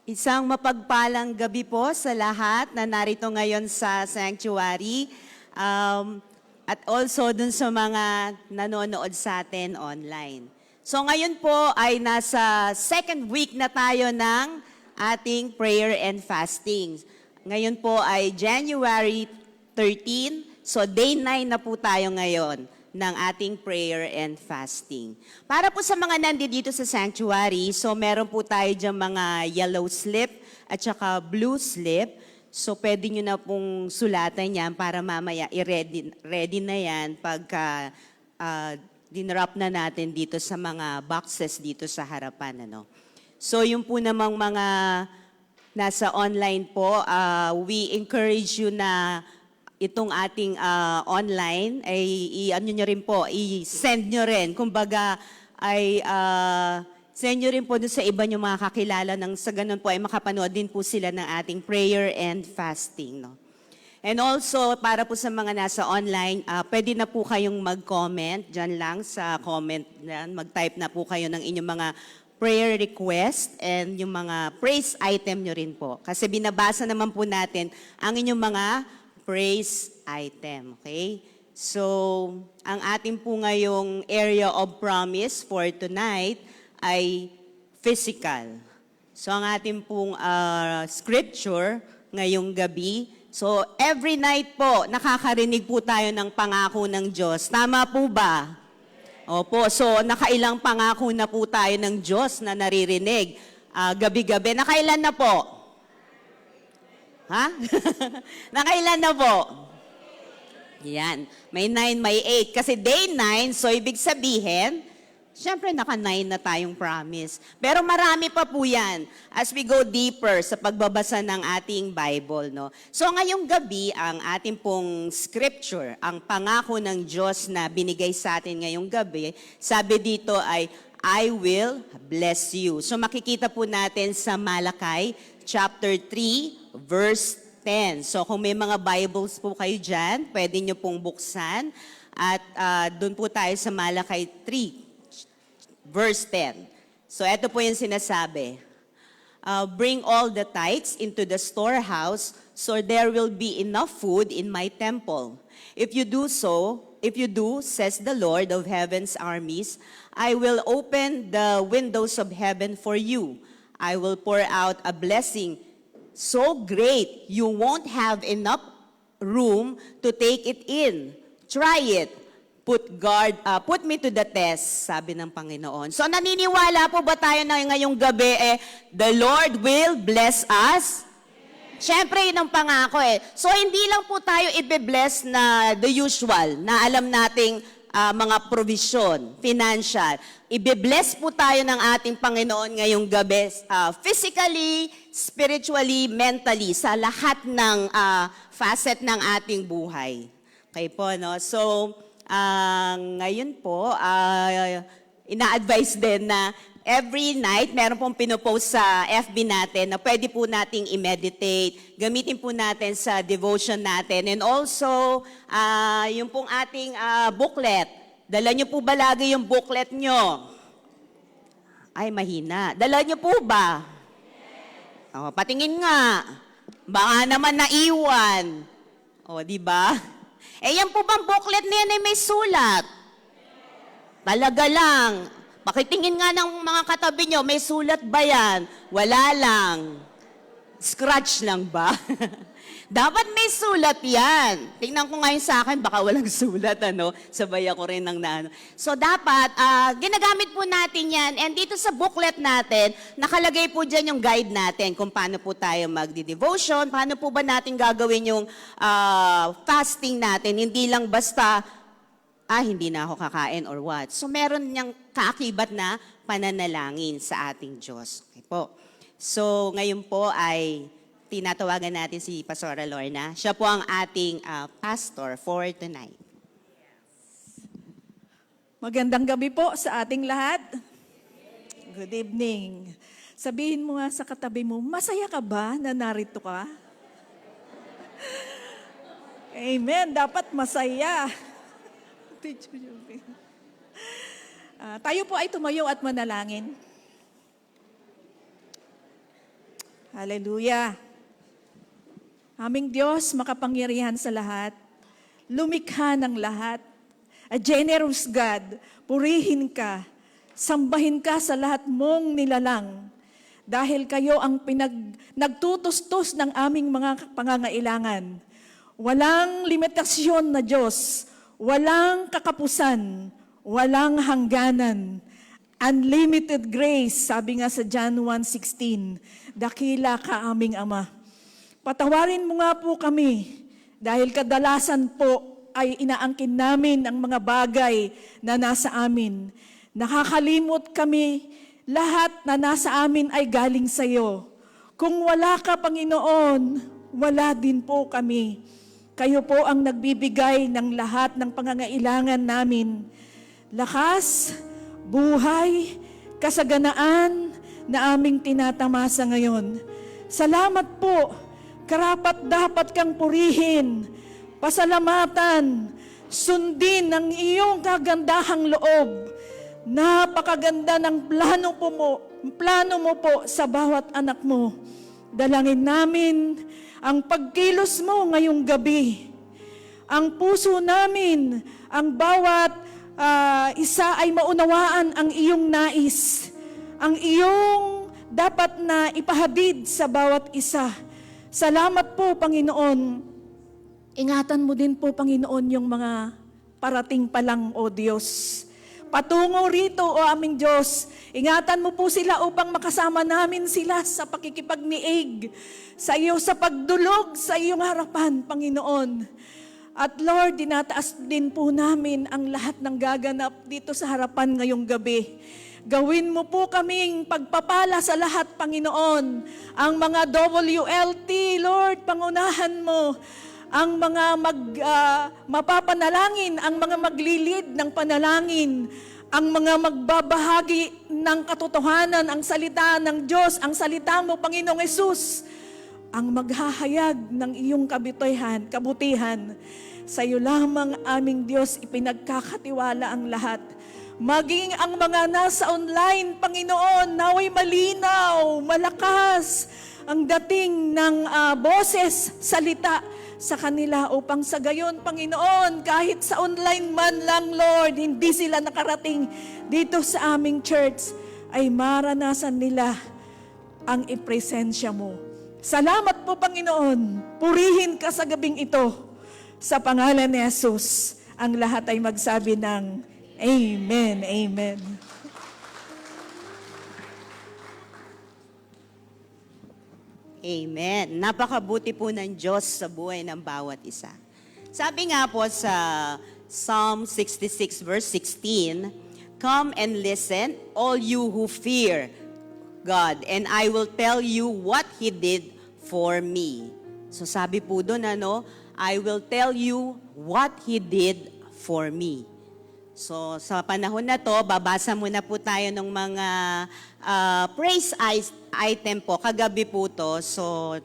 Isang mapagpalang gabi po sa lahat na narito ngayon sa sanctuary at also dun sa mga nanonood sa atin online. So ngayon po ay nasa second week na tayo ng ating prayer and fasting. Ngayon po ay January 13, so day 9 na po tayo ngayon ng ating prayer and fasting. Para po sa mga nandito sa sanctuary, so meron po tayo dyan mga yellow slip at saka blue slip. So pwede nyo na pong sulatan yan para mamaya ready na yan pagka dinrap na natin dito sa mga boxes dito sa harapan. Ano? So yung po namang mga nasa online po, we encourage you na itong ating online ay i-ano nyo rin po, i-send nyo rin. Kumbaga ay send nyo rin po doon sa iba nyo mga kakilala nang sa ganun po ay makapanood din po sila ng ating prayer and fasting. No? And also, para po sa mga nasa online, pwede na po kayong mag-comment dyan lang sa comment. Mag-type na po kayo ng inyong mga prayer request and yung mga praise item nyo rin po. Kasi binabasa naman po natin ang inyong mga praise item, okay? So, ang ating po ngayong area of promise for tonight ay physical. So, ang ating pong scripture ngayong gabi, so every night po, nakakarinig po tayo ng pangako ng Diyos. Tama po ba? Opo, so nakailang pangako na po tayo ng Diyos na naririnig gabi-gabi. Nakailan na po? Ha? Nakailan na po? Yan. May 9, may 8. Kasi day 9, so ibig sabihin, syempre naka-9 na tayong promise. Pero marami pa po yan as we go deeper sa pagbabasa ng ating Bible. No? So ngayong gabi, ang ating pong scripture, ang pangako ng Diyos na binigay sa atin ngayong gabi, sabi dito ay, I will bless you. So makikita po natin sa Malakay chapter 3, verse 10. So kung may mga Bibles po kayo dyan, pwede nyo pong buksan. At doon po tayo sa Malakay 3, verse 10. So ito po yung sinasabi. Bring all the tithes into the storehouse, so there will be enough food in my temple. If you do, says the Lord of heaven's armies, I will open the windows of heaven for you. I will pour out a blessing so great you won't have enough room to take it in. Try it. Put me to the test, sabi ng Panginoon. So naniniwala po ba tayo na ngayong gabi the Lord will bless us? Siyempre, yun ang pangako So hindi lang po tayo ibe-bless na the usual, na alam nating mga provision, financial. Ibe-bless po tayo ng ating Panginoon ngayong gabi, physically, spiritually, mentally, sa lahat ng facet ng ating buhay. Okay po, no? So, ngayon po, ina-advise din na every night, meron pong pinopost sa FB natin na pwede po nating i-meditate, gamitin po natin sa devotion natin. And also, yung pong ating booklet. Dala nyo po ba lagi yung booklet nyo? Ay, mahina. Dala nyo po ba? Patingin nga. Baka naman naiwan. Di ba? Yan po bang booklet na yan ay may sulat? Talaga lang. Pakitingin nga ng mga katabi nyo, may sulat ba yan? Wala lang. Scratch lang ba? Dapat may sulat yan. Tingnan ko ngayon sa akin, baka walang sulat, Sabay ako rin ng naano. So dapat, ginagamit po natin yan. And dito sa booklet natin, nakalagay po dyan yung guide natin kung paano po tayo magdi-devotion, paano po ba natin gagawin yung fasting natin. Hindi lang basta, hindi na ako kakain or what. So meron niyang kaakibat na pananalangin sa ating Diyos. Okay po. So ngayon po ay tinatawagan natin si Pastora Lorna. Siya po ang ating pastor for tonight. Magandang gabi po sa ating lahat. Good evening. Sabihin mo nga sa katabi mo, masaya ka ba na narito ka? Amen. Dapat masaya. Tayo po ay tumayo at manalangin. Hallelujah. Aming Diyos, makapangyarihan sa lahat, lumikha ng lahat, a generous God, purihin ka, sambahin ka sa lahat mong nilalang, dahil kayo ang nagtutustos ng aming mga pangangailangan. Walang limitasyon na Diyos, walang kakapusan, walang hangganan. Unlimited grace, sabi nga sa John 1:16, dakila ka aming Ama. Patawarin mo nga po kami dahil kadalasan po ay inaangkin namin ang mga bagay na nasa amin. Nakakalimot kami, lahat na nasa amin ay galing sa iyo. Kung wala ka, Panginoon, wala din po kami. Kayo po ang nagbibigay ng lahat ng pangangailangan namin. Lakas, buhay, kasaganaan na aming tinatamasa ngayon. Salamat po, karapat dapat kang purihin, pasalamatan, sundin ang iyong kagandahang loob. Napakaganda ng plano mo po sa bawat anak mo. Dalangin namin ang pagkilos mo ngayong gabi. Ang puso namin, ang bawat isa ay maunawaan ang iyong nais, ang iyong dapat na ipahabid sa bawat isa. Salamat po, Panginoon. Ingatan mo din po, Panginoon, yung mga parating pa lang, O Diyos. Patungo rito, O aming Diyos. Ingatan mo po sila upang makasama namin sila sa pakikipagniig, sa iyo, sa pagdulog, sa iyong harapan, Panginoon. At Lord, dinataas din po namin ang lahat ng gaganap dito sa harapan ngayong gabi. Gawin mo po kaming pagpapala sa lahat, Panginoon. Ang mga WLT, Lord, pangunahan mo. Ang mga mapapanalangin, ang mga maglilid ng panalangin, ang mga magbabahagi ng katotohanan, ang salita ng Diyos, ang salita mo, Panginoong Hesus, ang maghahayag ng iyong kabutihan. Sa iyo lamang, aming Diyos, ipinagkakatiwala ang lahat. Maging ang mga nasa online, Panginoon, naway malinaw, malakas ang dating ng boses, salita sa kanila upang sa gayon, Panginoon, kahit sa online man lang, Lord, hindi sila nakarating dito sa aming church, ay maranasan nila ang ipresensya mo. Salamat po, Panginoon. Purihin ka sa gabing ito. Sa pangalan ni Jesus, ang lahat ay magsabi ng Amen, Amen. Amen. Napakabuti po ng Diyos sa buhay ng bawat isa. Sabi nga po sa Psalm 66 verse 16, "Come and listen, all you who fear God, and I will tell you what He did for me." So sabi po doon, I will tell you what He did for me. So sa panahon na to, babasa muna po tayo ng mga praise item po. Kagabi po to, so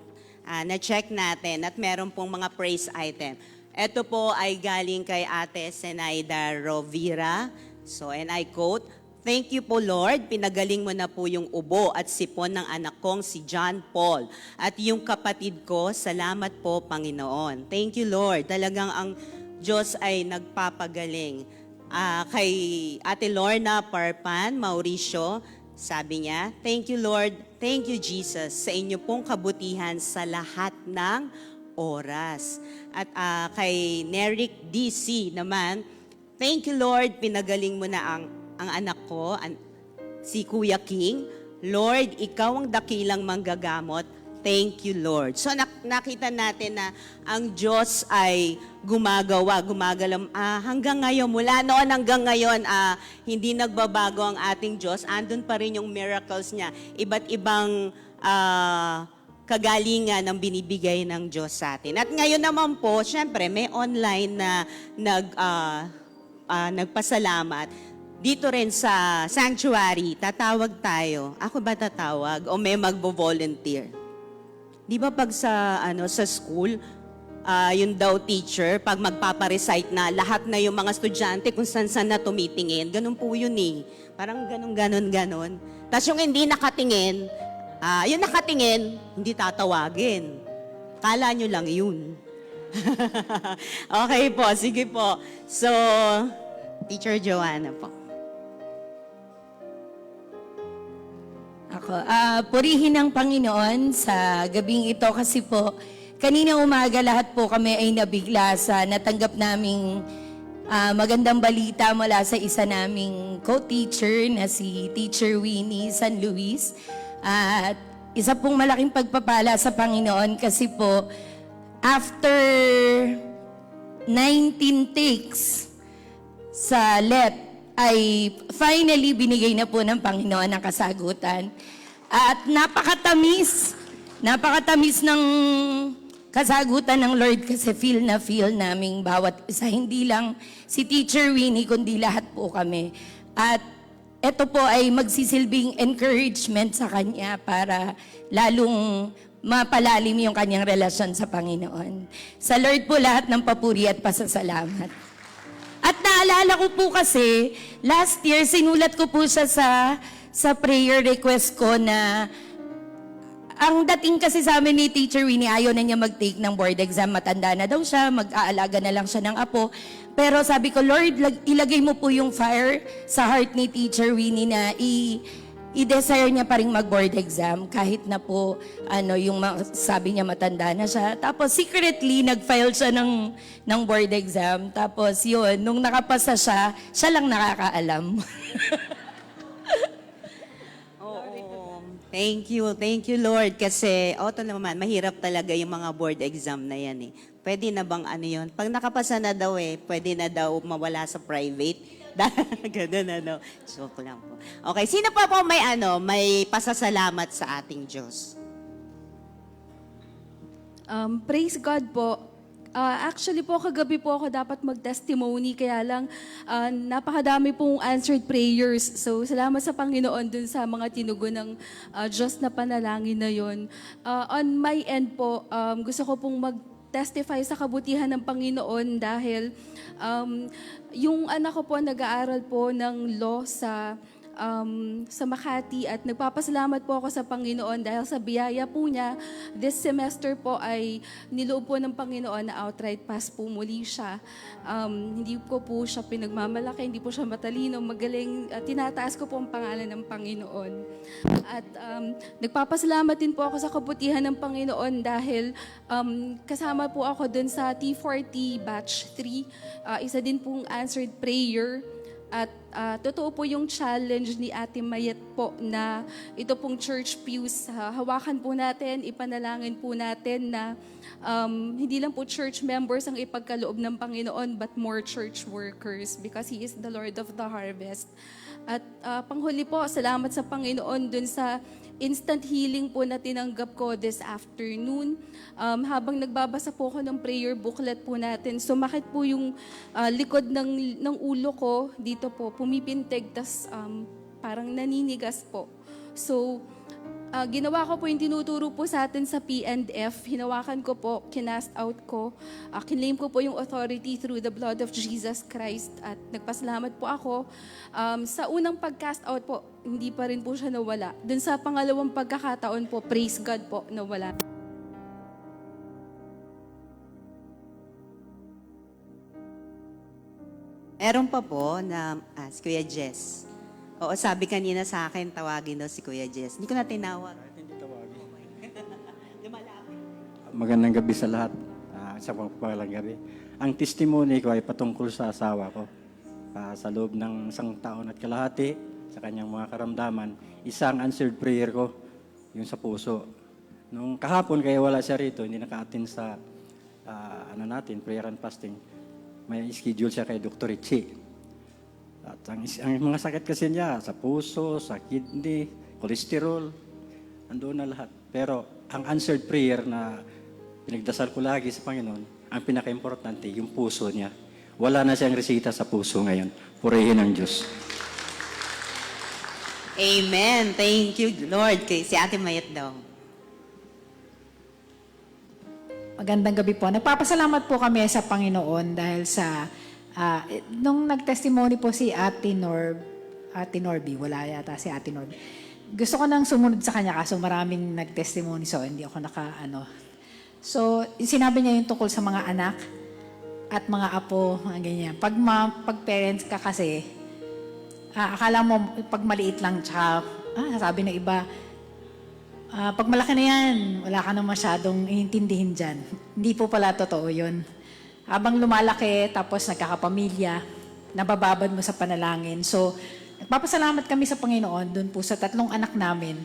na-check natin at meron pong mga praise item. Ito po ay galing kay Ate Zenaida Rovira. So and I quote, "Thank you po Lord, pinagaling mo na po yung ubo at sipon ng anak kong si John Paul. At yung kapatid ko, salamat po Panginoon." Thank you Lord. Talagang ang Diyos ay nagpapagaling. Kay Ate Lorna Parpan, Mauricio, sabi niya, "Thank you Lord, thank you Jesus sa inyo pong kabutihan sa lahat ng oras." At kay Neric DC naman, "Thank you Lord, pinagaling mo na ang anak ko, si Kuya King. Lord, ikaw ang dakilang manggagamot. Thank you, Lord." So nakita natin na ang Diyos ay gumagalam. Hanggang ngayon, mula noon hanggang ngayon, hindi nagbabago ang ating Diyos. Andun pa rin yung miracles niya. Iba't ibang kagalingan ang binibigay ng Diyos sa atin. At ngayon naman po, syempre, may online na nagpasalamat. Dito rin sa sanctuary, tatawag tayo. Ako ba tatawag? O may magbo-volunteer? Di ba pag sa school, yung daw teacher, pag magpaparecite na, lahat na yung mga estudyante kung saan na tumitingin, ganun po yun eh. Parang ganon. Tapos yung hindi nakatingin, yung nakatingin, hindi tatawagin. Kala nyo lang yun. Okay po, sige po. So, Teacher Joanna po. Ako, purihin ang Panginoon sa gabing ito kasi po, kanina umaga lahat po kami ay nabigla sa natanggap naming magandang balita mula sa isa naming co-teacher na si Teacher Winnie San Luis. At isa pong malaking pagpapala sa Panginoon kasi po, after 19 takes sa LET, ay finally binigay na po ng Panginoon ang kasagutan. At napakatamis ng kasagutan ng Lord kasi feel naming bawat isa. Hindi lang si Teacher Winnie, kundi lahat po kami. At ito po ay magsisilbing encouragement sa kanya para lalong mapalalim yung kanyang relasyon sa Panginoon. Sa Lord po lahat ng papuri at pasasalamat. At naalala ko po kasi, last year, sinulat ko po siya sa prayer request ko na ang dating kasi sa amin ni Teacher Winnie, ayaw na niya mag-take ng board exam. Matanda na daw siya, mag-aalaga na lang siya ng apo. Pero sabi ko, Lord, ilagay mo po yung fire sa heart ni Teacher Winnie na i-desire niya pa rin mag-board exam kahit na po sabi niya matanda na siya. Tapos secretly nag-file siya ng board exam. Tapos yun, nung nakapasa siya, siya lang nakakaalam. Oo. Thank you Lord. Kasi, ito naman, mahirap talaga yung mga board exam na yan eh. Pwede na bang yun? Pag nakapasa na daw pwede na daw mawala sa private. Ganun Joke lang po. Okay, sino pa po may pasasalamat sa ating Diyos? Praise God po. Actually po, kagabi po ako dapat mag-testimony, kaya lang napakadami pong answered prayers. So, salamat sa Panginoon dun sa mga tinugon ng Diyos na panalangin na yon. On my end po, gusto ko pong mag-testify sa kabutihan ng Panginoon dahil yung anak ko po nag-aaral po ng law sa Makati at nagpapasalamat po ako sa Panginoon dahil sa biyaya po niya, this semester po ay niloob po ng Panginoon na outright pass po muli siya. Hindi ko po siya pinagmamalaki, hindi po siya matalino, magaling, tinataas ko po ang pangalan ng Panginoon. At nagpapasalamat din po ako sa kabutihan ng Panginoon dahil kasama po ako dun sa T40 Batch 3, isa din pong answered prayer. At totoo po yung challenge ni Ate Mayet po na ito pong church pews, hawakan po natin, ipanalangin po natin na hindi lang po church members ang ipagkaloob ng Panginoon but more church workers because He is the Lord of the harvest. At panghuli po, salamat sa Panginoon dun sa instant healing po na tinanggap ko this afternoon. Habang nagbabasa po ako ng prayer booklet po natin, sumakit po yung likod ng ulo ko dito po, pumipintig, tas parang naninigas po. So, ginawa ko po yung tinuturo po sa atin sa P&F. Hinawakan ko po, kinast out ko. Kinlaim ko po yung authority through the blood of Jesus Christ. At nagpasalamat po ako. Sa unang pag-cast out po, hindi pa rin po siya nawala. Dun sa pangalawang pagkakataon po, praise God po, nawala. Meron pa po na si Kuya Jess. Oo, sabi kanina sa akin, tawagin daw si Kuya Jess. Hindi ko na tinawag. Hindi tawagin. Magandang gabi sa lahat. Sa pagpapalang gabi. Ang testimony ko ay patungkol sa asawa ko. Sa loob ng 1 taon at kalahati, sa kanyang mga karamdaman, isang answered prayer ko, yung sa puso. Nung kahapon, kaya wala siya rito, hindi naka-attend sa prayer and fasting. May schedule siya kay Dr. Richie. At ang mga sakit kasi niya, sa puso, sa kidney, cholesterol, andoon na lahat. Pero ang answered prayer na pinagdasal ko lagi sa Panginoon, ang pinaka-importante, yung puso niya. Wala na siyang resita sa puso ngayon. Purihin ang Diyos. Amen. Thank you, Lord. Kay si Ate Mayet daw. Magandang gabi po. Nagpapasalamat po kami sa Panginoon dahil sa nung nag-testimony po si Ate Norby, wala yata si Ate Norby. gusto ko nang sumunod sa kanya kaso maraming nag-testimony so hindi ako So, sinabi niya yung tungkol sa mga anak at mga apo, mga ganyan. Pag parents ka kasi, akala mo pag maliit lang, tsaka, sabi ng iba, pag malaki na yan, wala ka na masyadong iintindihin dyan. Hindi po pala totoo yun. Habang lumalaki, tapos nagkakapamilya, nabababad mo sa panalangin. So, nagpapasalamat kami sa Panginoon dun po sa 3 anak namin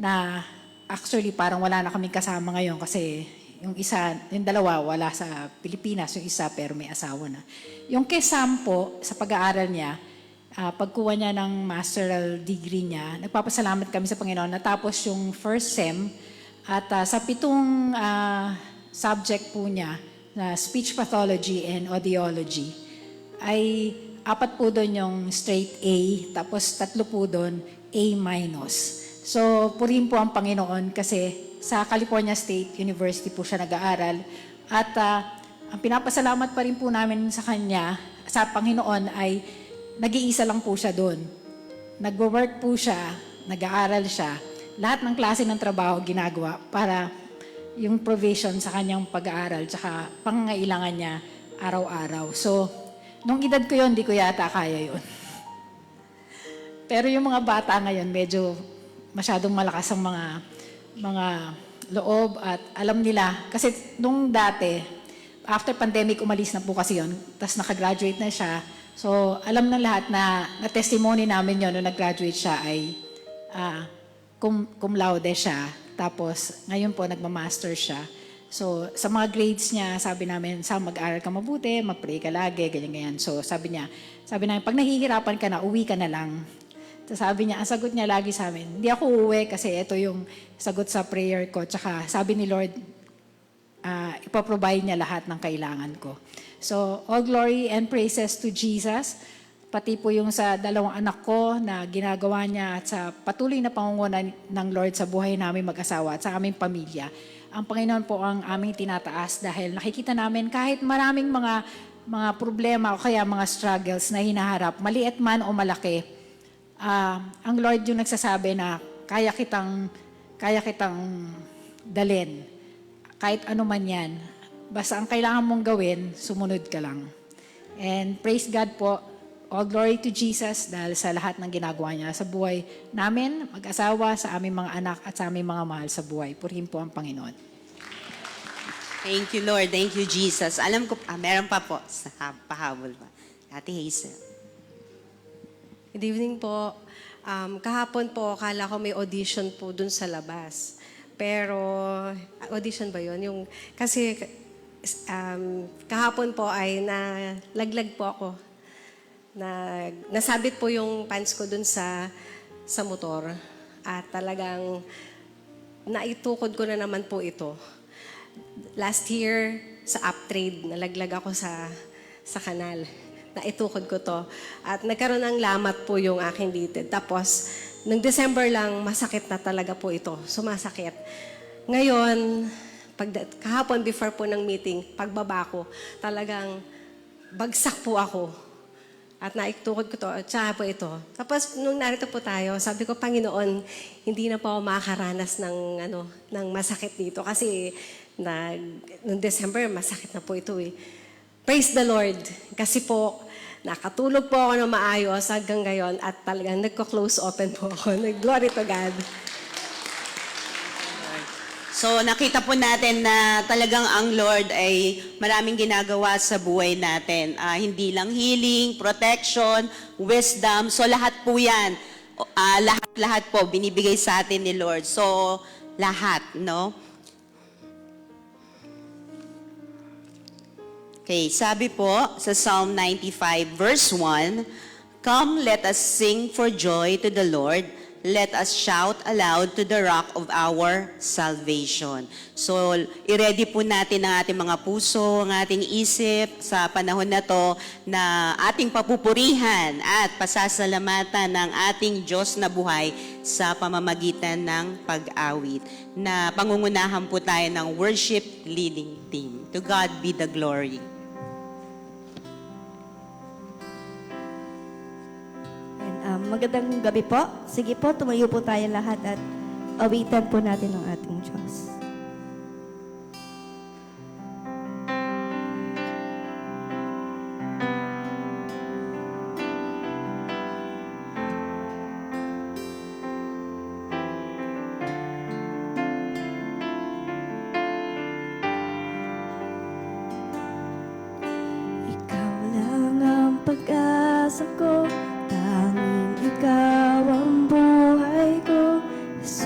na actually parang wala na kaming kasama ngayon kasi yung isa, yung 2 wala sa Pilipinas, yung isa pero may asawa na. Yung kay Sam po, sa pag-aaral niya, pagkuha niya ng masteral degree niya, nagpapasalamat kami sa Panginoon. Natapos yung first SEM at sa 7 subject po niya na speech pathology and audiology ay 4 po doon yung straight A, tapos 3 po doon A-. So, purihin po ang Panginoon kasi sa California State University po siya nag-aaral. At ang pinapasalamat pa rin po namin sa Kanya, sa Panginoon ay nag-iisa lang po siya doon. Nag-work po siya, nag-aaral siya. Lahat ng klase ng trabaho ginagawa para yung provision sa kanyang pag-aaral tsaka pangangailangan niya araw-araw. So, nung edad ko yun, di ko yata kaya yun. Pero yung mga bata ngayon, medyo masyadong malakas ang mga loob at alam nila. Kasi nung dati, after pandemic, umalis na po kasi yun. Tapos nakagraduate na siya. So, alam ng lahat na testimony namin yun nung nag-graduate siya ay cum laude siya. Tapos, ngayon po, nagmamaster siya. So, sa mga grades niya, sabi namin, mag-aral ka mabuti, mag-pray ka lagi, ganyan-ganyan. So, sabi namin, pag nahihirapan ka na, uwi ka na lang. So, sabi niya, ang sagot niya lagi sa amin, hindi ako uuwi kasi ito yung sagot sa prayer ko. Tsaka, sabi ni Lord, ipaprovide niya lahat ng kailangan ko. So, all glory and praises to Jesus. Pati po yung sa 2 anak ko na ginagawa niya at sa patuloy na pangunguna ng Lord sa buhay namin mag-asawa at sa aming pamilya. Ang Panginoon po ang aming tinataas dahil nakikita namin kahit maraming mga problema o kaya mga struggles na hinaharap, maliit man o malaki, ang Lord yung nagsasabi na kaya kitang dalin. Kahit ano man yan. Basta ang kailangan mong gawin, sumunod ka lang. And praise God po, all glory to Jesus dahil sa lahat ng ginagawa niya sa buhay namin, mag-asawa, sa aming mga anak at sa aming mga mahal sa buhay. Purihin po ang Panginoon. Thank you, Lord. Thank you, Jesus. Alam ko, meron pa po. Pahabol pa. Ate Hazel. Good evening po. Kahapon po, akala ko may audition po dun sa labas. Pero, audition ba yun? Kasi kahapon po ay nalaglag po ako. Nasabit po yung pants ko dun sa motor. At talagang naitukod ko na naman po ito. Last year, sa uptrade, nalaglag ako sa kanal. Naitukod ko to. At nagkaroon ng lamat po yung aking litid. Tapos, nung December lang, masakit na talaga po ito. Sumasakit. Ngayon, kahapon before po ng meeting, pagbaba ko, talagang bagsak po ako. At naitukod ko to, at saka po ito. Tapos, nung narito po tayo, sabi ko, Panginoon, hindi na po ako makakaranas ng masakit dito. Kasi, noong December, masakit na po ito eh. Praise the Lord. Kasi po, nakatulog po ako ng maayos hanggang ngayon at talagang nagko-close open po ako. Glory to God. So nakita po natin na talagang ang Lord ay maraming ginagawa sa buhay natin. Hindi lang healing, protection, wisdom. So lahat po yan. Lahat po binibigay sa atin ni Lord. So lahat, no? Okay, sabi po sa Psalm 95 verse 1, "Come, let us sing for joy to the Lord. Let us shout aloud to the rock of our salvation." So, i-ready po natin ang ating mga puso, ang ating isip sa panahon na to na ating papupurihan at pasasalamatan ng ating Diyos na buhay sa pamamagitan ng pag-awit. Na pangungunahan po tayo ng worship leading team. To God be the glory. Magandang gabi po. Sige po, tumayo po tayo lahat at awitan po natin ang ating Diyos. Ikaw lang ang pag-asa ko, tanging ikaw ang buhay ko, Jesus.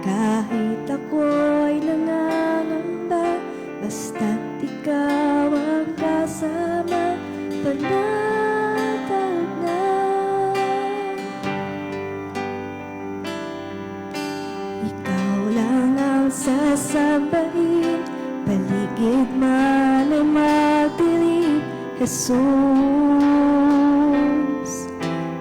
Kahit ako'y nangangamba, basta't ikaw ang kasama, panatag na. Ikaw lang ang sasambahin, paligid man ay magdilim, Jesus.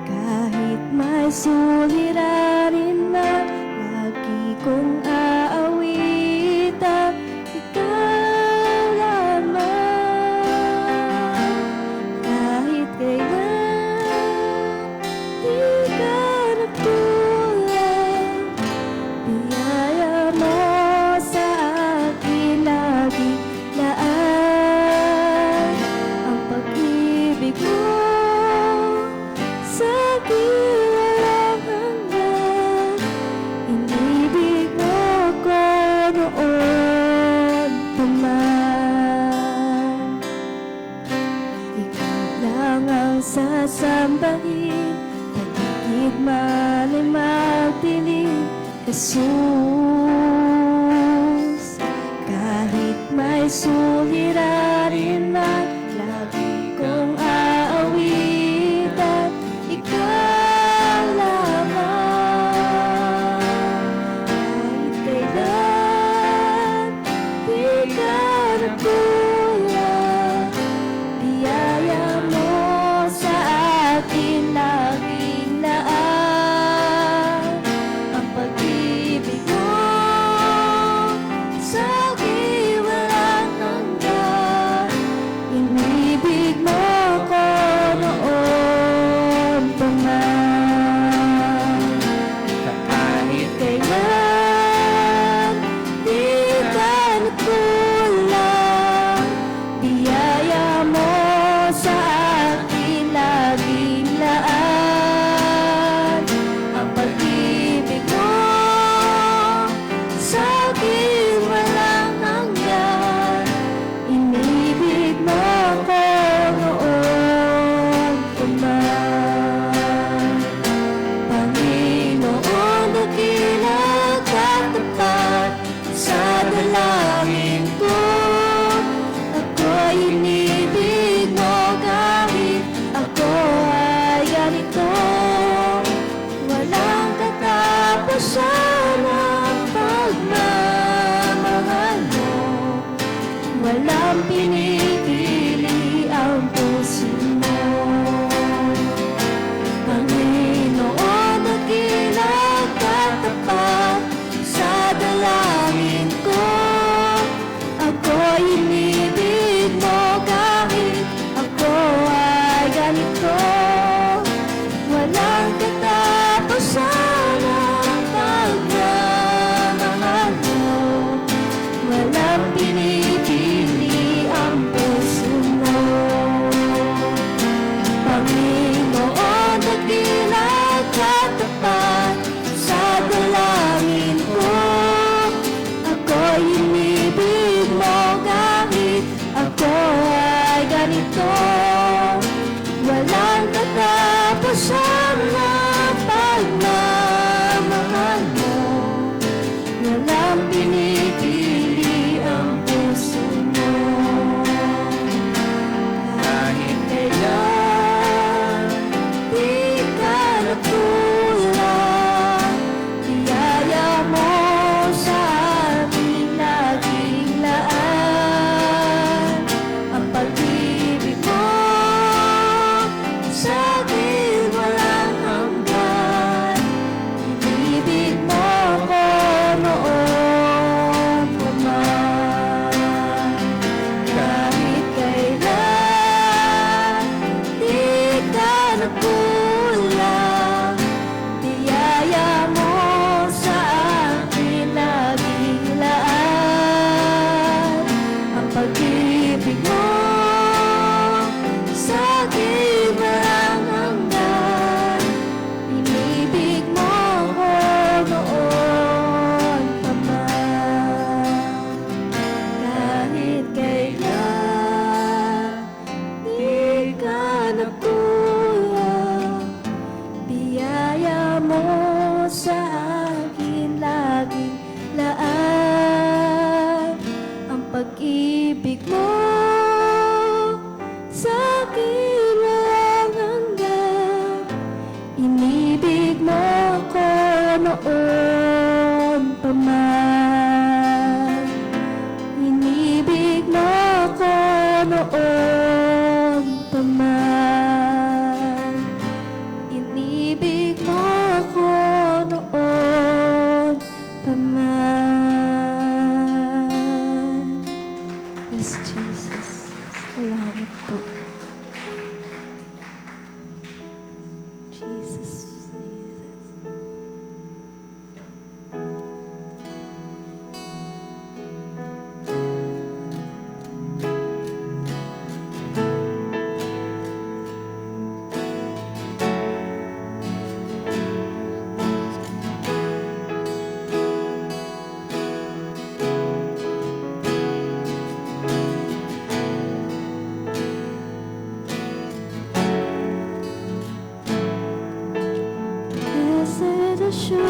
Kahit may suliranin man, lagi kong aawitan, ikaw lamang. Kahit kailan, di ka nagkulang, biyaya mo sa akin lagi laan. Ang pag-ibig mo sa akin walang hanggan. Inibig mo ko noon pa man. Ikaw lang ang sasambahin, paligid man ay magdilim, Jesus. Kahit may suliranin man, lagi kong aawitan, ikaw lamang. Kahit kailan, di ka nagkulang, biyaya mo sa akin laging laan. Ang pag-ibig mo sa akin walang hanggan. Inibig mo ko noon pa man. Kahit kailan, di ka nagkulang, biyaya mo sa akin laging laan. Ang pag-ibig mo sa akin walang hanggan. Inibig mo ko noon pa man. Panginoon, dakilang katapat sa dalangin ko. Ako'y inibig mo kahit ako ay ganito. Walang katapusan ang pagmamahal mo. Walang pinipili ang puso mo. Panginoon, dakilang katapat sa dalangin ko. Ako'y inibig mo kahit ako ay ganito. Walang katapusan ang pagmamahal mo. Walang pinipili ang puso mo. Panginoon, dakilang katapat sa dalangin ko. Ako'y inibig mo kahit ako ay ganito. Walang katapusan ang pagmamahal mo. Walang pinipili ang puso mo. Kahit kailan, di ka nagkulang, biyaya mo sa akin laging laan. Ang pag-ibig mo pag-ibig mo sa akin walang hanggan. Inibig mo ako noon pa man. Kahit kailan di ka nagkulang, biyaya mo sa akin laging laan. Ang pag-ibig mo sa akin walang hanggan. Inibig mo ako noon pa man. Inibig mo ako noon pa man. Inibig mo ako noon pa man. Yes, Jesus. Salamat po. Jesus. Blessed assurance,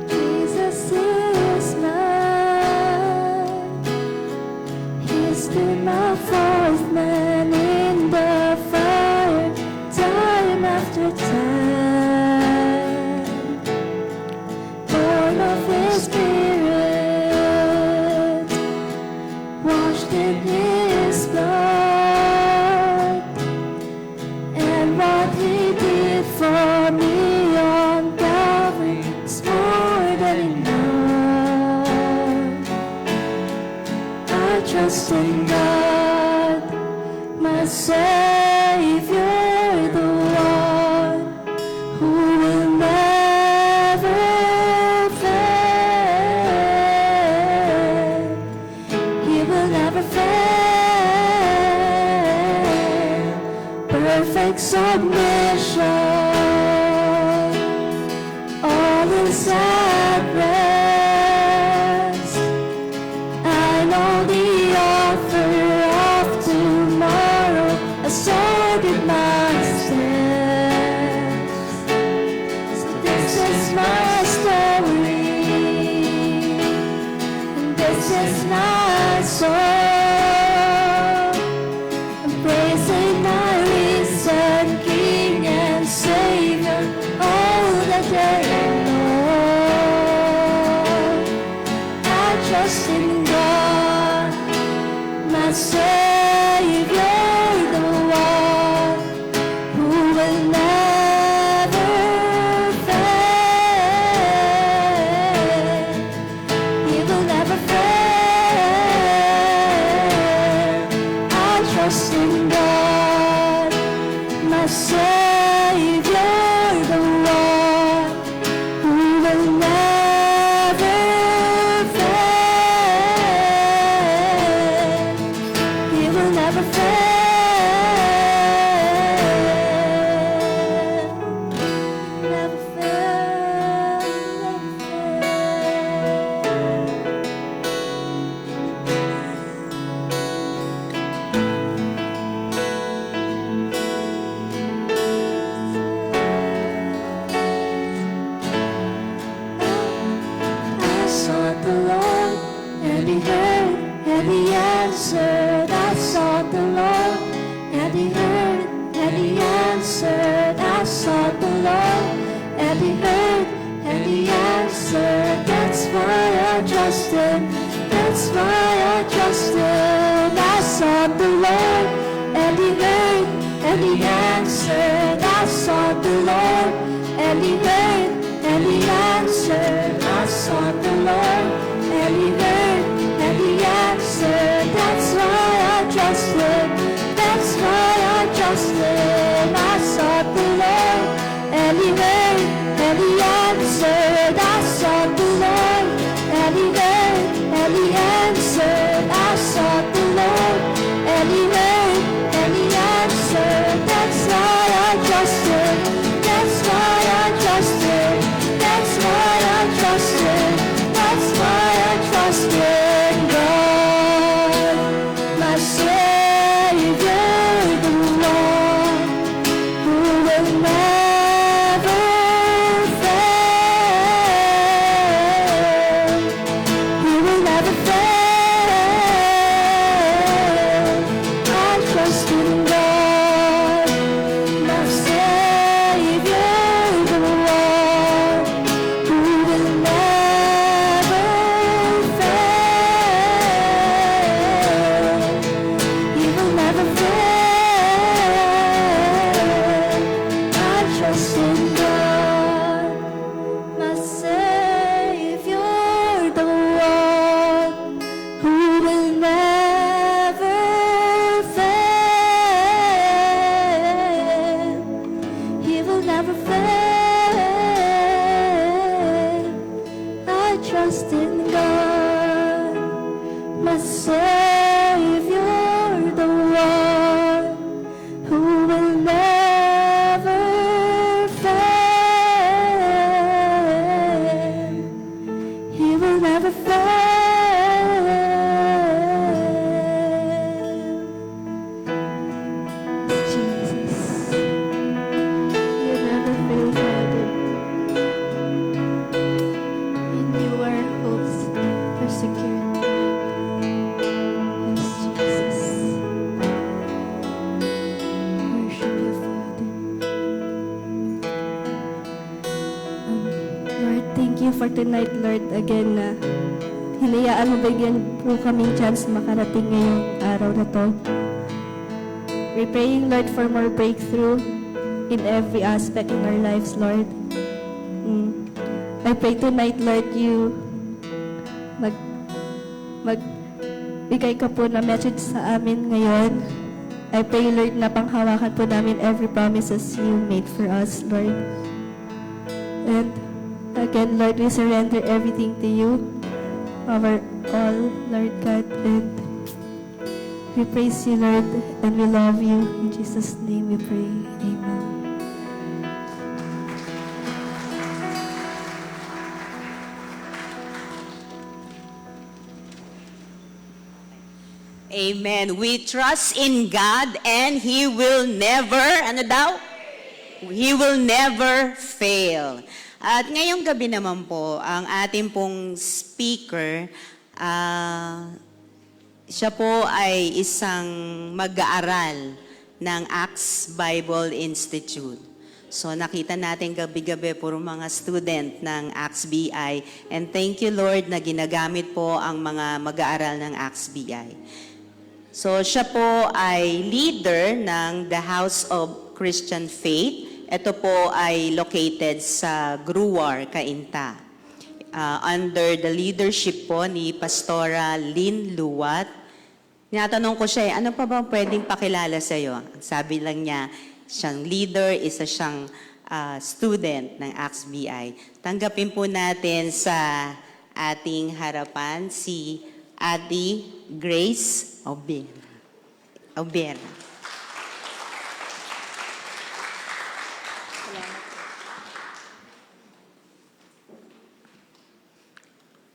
Jesus is mine. He's been my fourth man in the fire, time after time. Born of His Spirit, washed in His blood, and what He did for me on Calvary is more than enough. I trust in God, my Savior, the one who will never fail. He will never fail. Perfect submission, all is at rest. I know the author of tomorrow has ordered my steps. So this is my story, and this is my song. I'm praising my risen King and Savior all the day long. I trust in God, my Savior, the one who will never fail. He will never fail. I trust in God, my Savior, the one who will never fail. He will never fail. Never fail, never I sought the Lord, and He heard, and He answered. I sought the Lord, and He heard, and He answered. I sought the Lord, and He heard, and He answered. That's why I trust Him. That's why I trust Him. I sought the Lord, and He heard, and He answered. I sought the Lord, and He heard, and He answered. I sought the Lord, and He heard, and He answered. That's why I trust Him. That's why I trust Him. I sought the Lord, and He heard, and He answered. I sought the Lord, and He heard, and He Savior, the one who will never fail. He will never fail. Jesus, you never fail, Father. In you our hopes are secured. Yes, Jesus. Worship you, Father. Lord, thank you for tonight, Lord, again na hinayaan mo bigyan po kaming chance makarating ngayong araw na to. We're praying, Lord, for more breakthrough in every aspect in our lives, Lord. I pray tonight, Lord, you magbigay ka po na message sa amin ngayon. I pray, Lord, na panghawakan po namin every promises you made for us, Lord. And again, Lord, we surrender everything to you, our all, Lord God, and we praise you, Lord, and we love you. In Jesus' name we pray. Amen. Amen. We trust in God and He will never, ano daw? He will never fail. At ngayong gabi naman po, ang ating pong speaker, siya po ay isang mag-aaral ng Acts Bible Institute. So nakita natin gabi-gabi puro mga student ng Acts BI. And thank you, Lord, na ginagamit po ang mga mag-aaral ng Acts BI. So siya po ay leader ng The House of Christian Faith. Ito po ay located sa Gruar, Cainta. Under the leadership po ni Pastora Lynn Luwat. Tinatanong ko siya, ano pa ba pwedeng pakilala sa iyo? Sabi lang niya, siyang leader, isa siyang student ng Acts BI. Tanggapin po natin sa ating harapan si Ate Grace Aubera.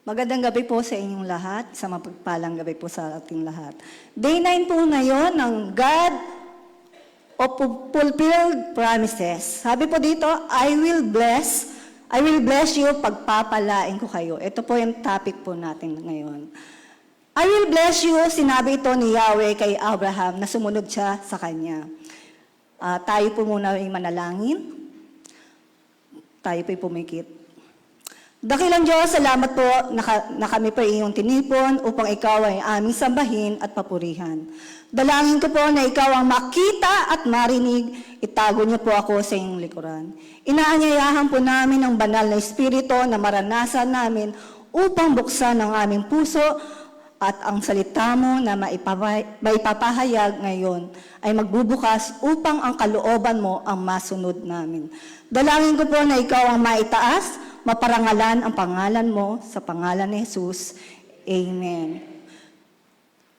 Magandang gabi po sa inyong lahat. Sa mapagpalang gabi po sa ating lahat. Day 9 po ngayon ng God of Fulfilled Promises. Sabi po dito, I will bless you, pagpapalain ko kayo. Ito po yung topic po natin ngayon. I will bless you, sinabi ito ni Yahweh kay Abraham na sumunod siya sa kanya. Tayo po muna ay manalangin. Tayo po ay pumikit. Dakilang Diyos, salamat po na kami po iyong tinipon upang ikaw ay aming sambahin at papurihan. Dalangin ko po na ikaw ang makita at marinig, itago niyo po ako sa iyong likuran. Inaanyayahan po namin ang banal na Espiritu na maranasan namin upang buksan ang aming puso at ang salita mo na maipapahayag ngayon ay magbubukas upang ang kalooban mo ang masunod namin. Dalangin ko po na ikaw ang maitaas, maparangalan ang pangalan mo sa pangalan ni Jesus. Amen.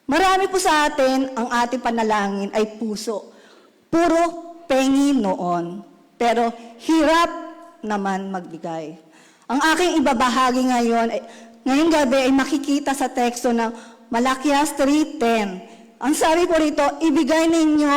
Marami po sa atin, ang ating panalangin ay puso. Puro pengi noon, pero hirap naman magbigay. Ang aking ibabahagi ngayong gabi ay makikita sa teksto ng Malakias 3:10. Ang sabi po rito, ibigay ninyo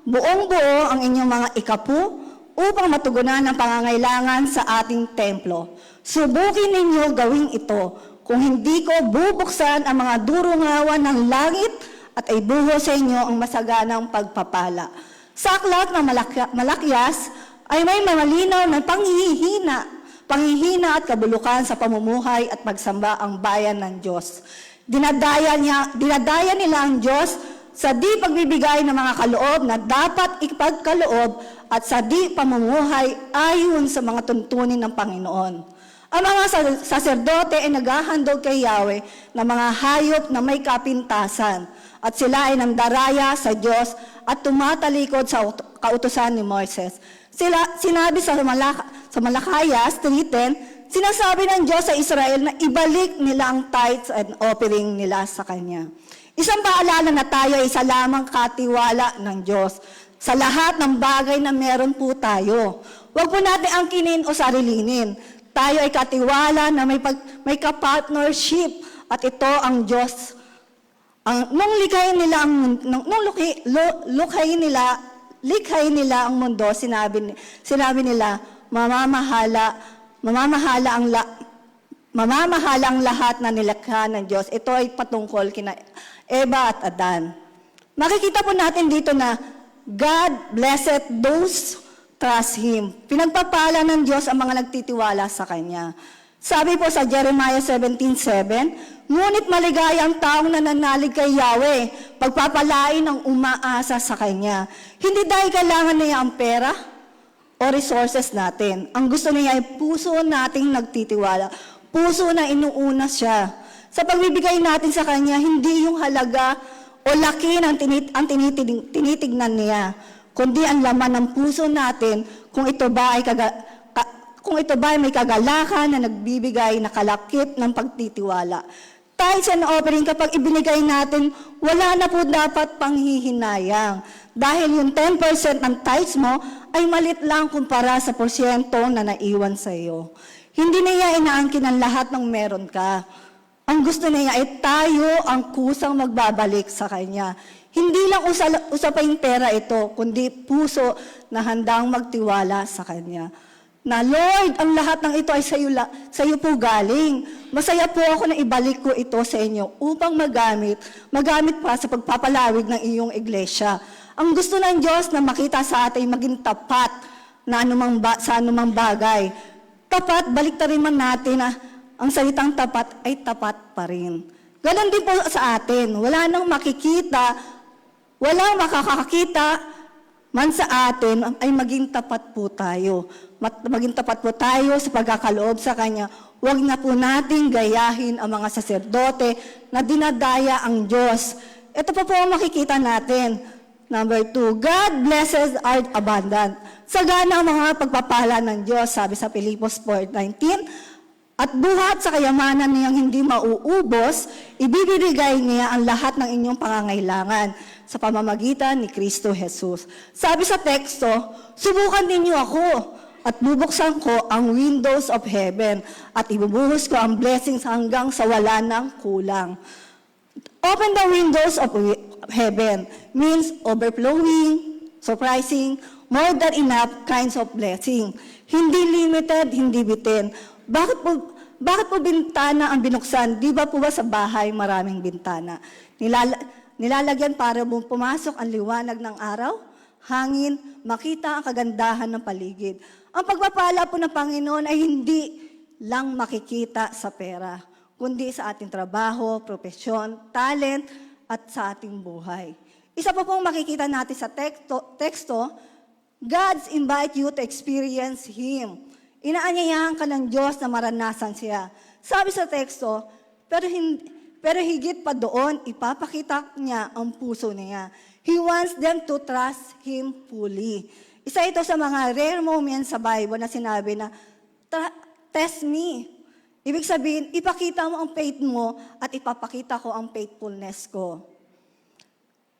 buong-buo ang inyong mga ikapu upang matugunan ang pangangailangan sa ating templo. Subukin ninyo gawin ito. Kung hindi ko bubuksan ang mga durungawan ng langit at ay buhos sa inyo ang masaganang pagpapala. Sa aklat ng Malakias ay may malinaw na panghihina at kabulukan sa pamumuhay at pagsamba ang bayan ng Diyos. Dinadaya nila ang Diyos sa di pagbibigay ng mga kaloob na dapat ipagkaloob at sa di pamumuhay ayon sa mga tuntunin ng Panginoon. Ang mga saserdote ay naghahandog kay Yahweh ng mga hayop na may kapintasan at sila ay nandaraya sa Diyos at tumatalikod sa kautusan ni Moises. Sinabi sa Malakayas 3:10, sinasabi ng Diyos sa Israel na ibalik nila ang tithes and offering nila sa Kanya. Isang paalala na tayo ay isa lamang katiwala ng Diyos sa lahat ng bagay na meron po tayo. Huwag po natin angkinin o sarilinin. Tayo ay katiwala na may kapartnership at ito ang Diyos. Nung likhayin nila ang mundo, sinabi nila, mamamahala ang lahat na nilikha ng Diyos. Ito ay patungkol kina Eva at Adan. Makikita po natin dito na God blessed those trust Him. Pinagpapala ng Diyos ang mga nagtitiwala sa Kanya. Sabi po sa Jeremiah 17:7, ngunit maligaya ang taong nananalig kay Yahweh, pagpapalain ang umaasa sa Kanya. Hindi dahil kailangan niya ang pera o resources natin. Ang gusto niya ay puso nating nagtitiwala. Puso na inuuna siya. Sa pagbibigay natin sa Kanya, hindi yung halaga o laki ang tinitignan niya, kundi ang laman ng puso natin kung ito ba ay may kagalakan na nagbibigay na kalakip ng pagtitiwala. Tithes and offering, kapag ibinigay natin, wala na po dapat panghihinayang. Dahil yung 10% ng tithes mo ay malit lang kumpara sa porsyento na naiwan sa iyo. Hindi niya inaangkin ang lahat ng meron ka. Ang gusto niya ay tayo ang kusang magbabalik sa Kanya. Hindi lang usaping pera ito, kundi puso na handang magtiwala sa Kanya. Na Lord, ang lahat ng ito ay sa iyo po galing. Masaya po ako na ibalik ko ito sa inyo upang magamit pa sa pagpapalawig ng iyong iglesia. Ang gusto ng Diyos na makita sa atin maging tapat na sa anumang bagay. Tapat, baliktarin man natin na ang salitang tapat ay tapat pa rin. Ganon din po sa atin. Wala nang makikita, walang makakakita man sa atin ay maging tapat po tayo. Maging tapat po tayo sa pagkakaloob sa Kanya. Huwag na po nating gayahin ang mga saserdote na dinadaya ang Diyos. Ito po ang makikita natin. Number 2, God blesses are abundant. Sagana ang mga pagpapala ng Diyos, sabi sa Pilipos 4:19, at buhat sa kayamanan niyang hindi mauubos, ibibigay niya ang lahat ng inyong pangangailangan sa pamamagitan ni Kristo Jesus. Sabi sa teksto, subukan ninyo ako at bubuksan ko ang windows of heaven at ibubuhos ko ang blessings hanggang sa wala ng kulang. Open the windows of heaven means overflowing, surprising, more than enough kinds of blessing. Hindi limited, hindi bitin. Bakit po bintana ang binuksan? Di ba po ba sa bahay maraming bintana? Nilalagyan para pumasok ang liwanag ng araw, hangin, makita ang kagandahan ng paligid. Ang pagpapala po ng Panginoon ay hindi lang makikita sa pera, kundi sa ating trabaho, propesyon, talent, at sa ating buhay. Isa pa pong makikita natin sa teksto, God's invite you to experience Him. Inaanyayahan ka ng Diyos na maranasan siya. Sabi sa teksto, pero higit pa doon, ipapakita niya ang puso niya. He wants them to trust Him fully. Isa ito sa mga rare moments sa Bible na sinabi na, test me. Ibig sabihin, ipakita mo ang faith mo at ipapakita ko ang faithfulness ko.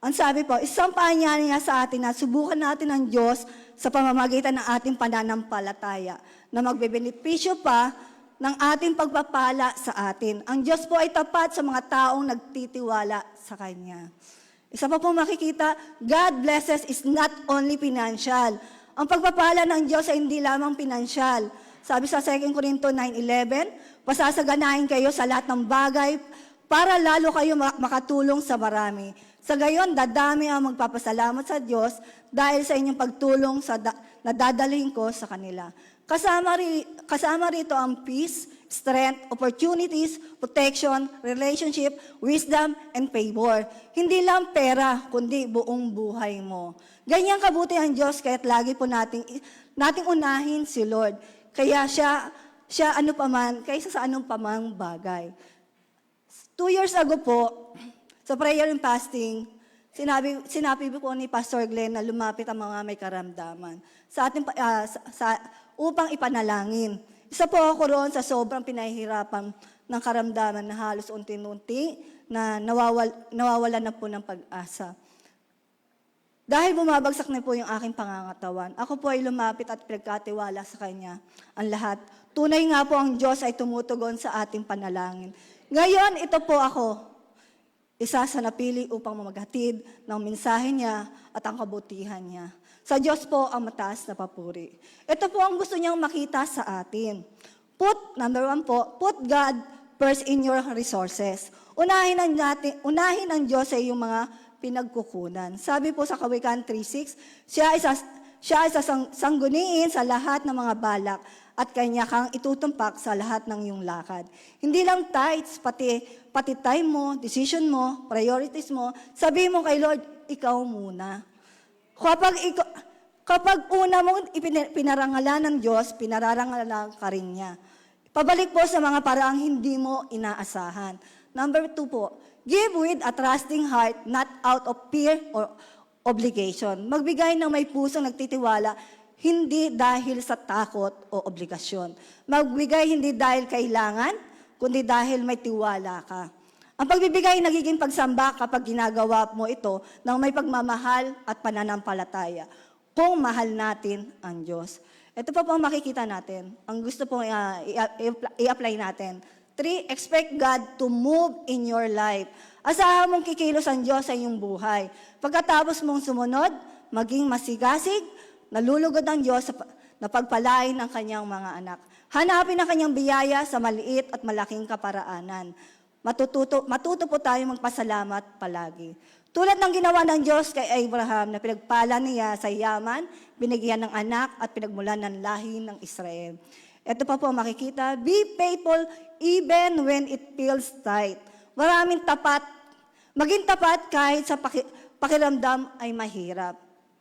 Ang sabi po, isang paanyaya niya sa atin na subukan natin ang Diyos sa pamamagitan ng ating pananampalataya na magbebenepisyo pa ng ating pagpapala sa atin. Ang Diyos po ay tapat sa mga taong nagtitiwala sa Kanya. Isa pa po makikita, God blesses is not only financial. Ang pagpapala ng Diyos ay hindi lamang financial. Sabi sa 2 Corinto 9:11, pasasaganahin kayo sa lahat ng bagay para lalo kayo makatulong sa marami. Sa gayon, dadami ang magpapasalamat sa Diyos dahil sa inyong pagtulong na dadalhin ko sa kanila. Kasama rito ang peace, strength, opportunities, protection, relationship, wisdom, and favor. Hindi lang pera, kundi buong buhay mo. Ganyan kabuti ang Diyos, kaya't lagi po nating unahin si Lord. Kaya siya ano paman, kaysa sa anong pamang bagay. 2 years ago po, sa prayer and fasting, sinabi po ni Pastor Glenn na lumapit ang mga may karamdaman upang ipanalangin. Isa po ako roon sa sobrang pinahihirapan ng karamdaman na halos unti-unti na nawawala na po ng pag-asa. Dahil bumabagsak na po yung aking pangangatawan, ako po ay lumapit at pinagkatiwala sa Kanya ang lahat. Tunay nga po ang Diyos ay tumutugon sa ating panalangin. Ngayon, ito po ako, isa sa napili upang maghatid ng mensahe niya at ang kabutihan niya. Sa Diyos po ang mataas na papuri. Ito po ang gusto niyang makita sa atin. Number 1 po, put God first in your resources. Unahin ang Diyos sa iyong mga pinagkukunan. Sabi po sa Kawikaan 3:6, siya ay sangguniin sa lahat ng mga balak at kanya kang itutumpak sa lahat ng iyong lakad. Hindi lang tithes, pati time mo, decision mo, priorities mo, sabihin mo kay Lord, ikaw muna. Kapag una mong pinarangalan ng Diyos, pinararangalan ka rin niya. Pabalik po sa mga paraang hindi mo inaasahan. Number 2 po, give with a trusting heart, not out of fear or obligation. Magbigay ng may pusong nagtitiwala, hindi dahil sa takot o obligasyon. Magbigay hindi dahil kailangan, kundi dahil may tiwala ka. Ang pagbibigay nagiging pagsamba kapag ginagawa mo ito ng may pagmamahal at pananampalataya. Kung mahal natin ang Diyos. Ito pa po ang makikita natin. Ang gusto pong i-apply natin. 3, expect God to move in your life. Asahan mong kikilos ang Diyos sa iyong buhay. Pagkatapos mong sumunod, maging masigasig, nalulugod ang Diyos na pagpalain ang kanyang mga anak. Hanapin ang kanyang biyaya sa maliit at malaking kaparaanan. Matuto po tayo magpasalamat palagi. Tulad ng ginawa ng Diyos kay Abraham na pinagpala niya sa yaman, binigyan ng anak at pinagmulan ng lahi ng Israel. Ito pa po makikita, be faithful even when it feels tight. Maraming tapat. Maging tapat kahit sa pakiramdam ay mahirap.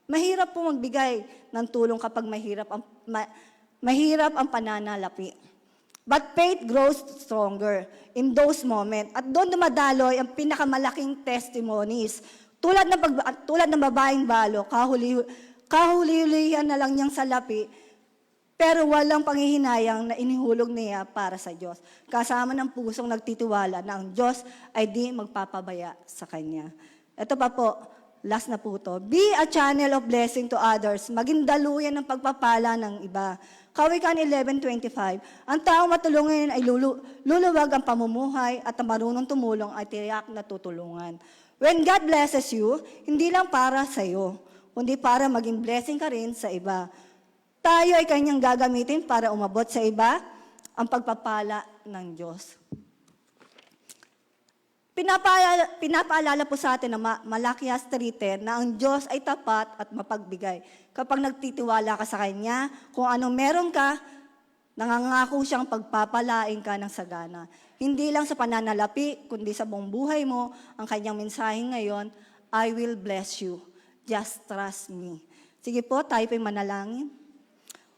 Mahirap po magbigay ng tulong kapag mahirap ang pananalapi. But faith grows stronger in those moments. At doon dumadaloy ang pinakamalaking testimonies. Tulad ng babaeng balo, kahuli-hulihan na lang niyang salapi, pero walang panghihinayang na inihulog niya para sa Diyos. Kasama ng pusong nagtitiwala na ang Diyos ay di magpapabaya sa Kanya. Ito pa po, last na po to. Be a channel of blessing to others. Maging daluyan ng pagpapala ng iba. Kawikaan 11:25, ang taong matulungin ay luluwag ang pamumuhay at ang marunong tumulong ay tiyak na tutulungan. When God blesses you, hindi lang para sa iyo, kundi para maging blessing ka rin sa iba. Tayo ay kanyang gagamitin para umabot sa iba ang pagpapala ng Diyos. Pinapaalala po sa atin ng Malakias 3:10 na ang Diyos ay tapat at mapagbigay. Kapag nagtitiwala ka sa Kanya, kung anong meron ka, nangangako siyang pagpapalain ka ng sagana. Hindi lang sa pananalapi, kundi sa buong buhay mo, ang Kanyang mensahe ngayon, I will bless you. Just trust me. Sige po, tayo po'y manalangin.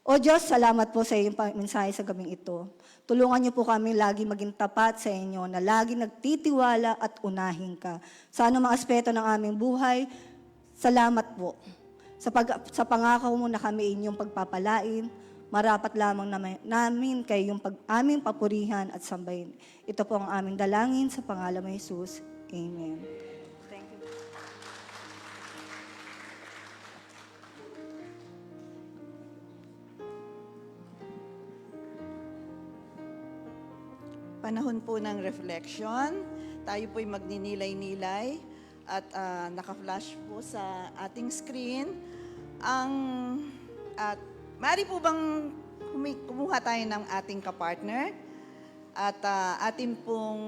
O Diyos, salamat po sa iyong mensahe sa gabing ito. Tulungan niyo po kami lagi maging tapat sa inyo, na lagi nagtitiwala at unahin ka. Sa anumang aspeto ng aming buhay, salamat po. Sa pangako mo na kami inyong pagpapalain, marapat lamang namin kayong aming papurihan at sambahin. Ito po ang aming dalangin sa pangalan mo Jesus. Amen. Thank you. Panahon po ng reflection. Tayo po'y magninilay-nilay at naka-flash po sa ating screen. Maaari po bang kumuha tayo ng ating kapartner at atin pong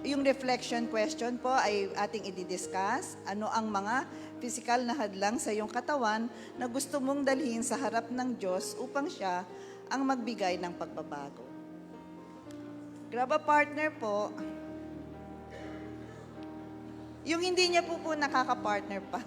yung reflection question po ay ating i-discuss. Ano ang mga physical na hadlang sa iyong katawan na gusto mong dalhin sa harap ng Diyos upang siya ang magbigay ng pagbabago. Grab a partner po. Yung hindi niya po nakaka-partner pa.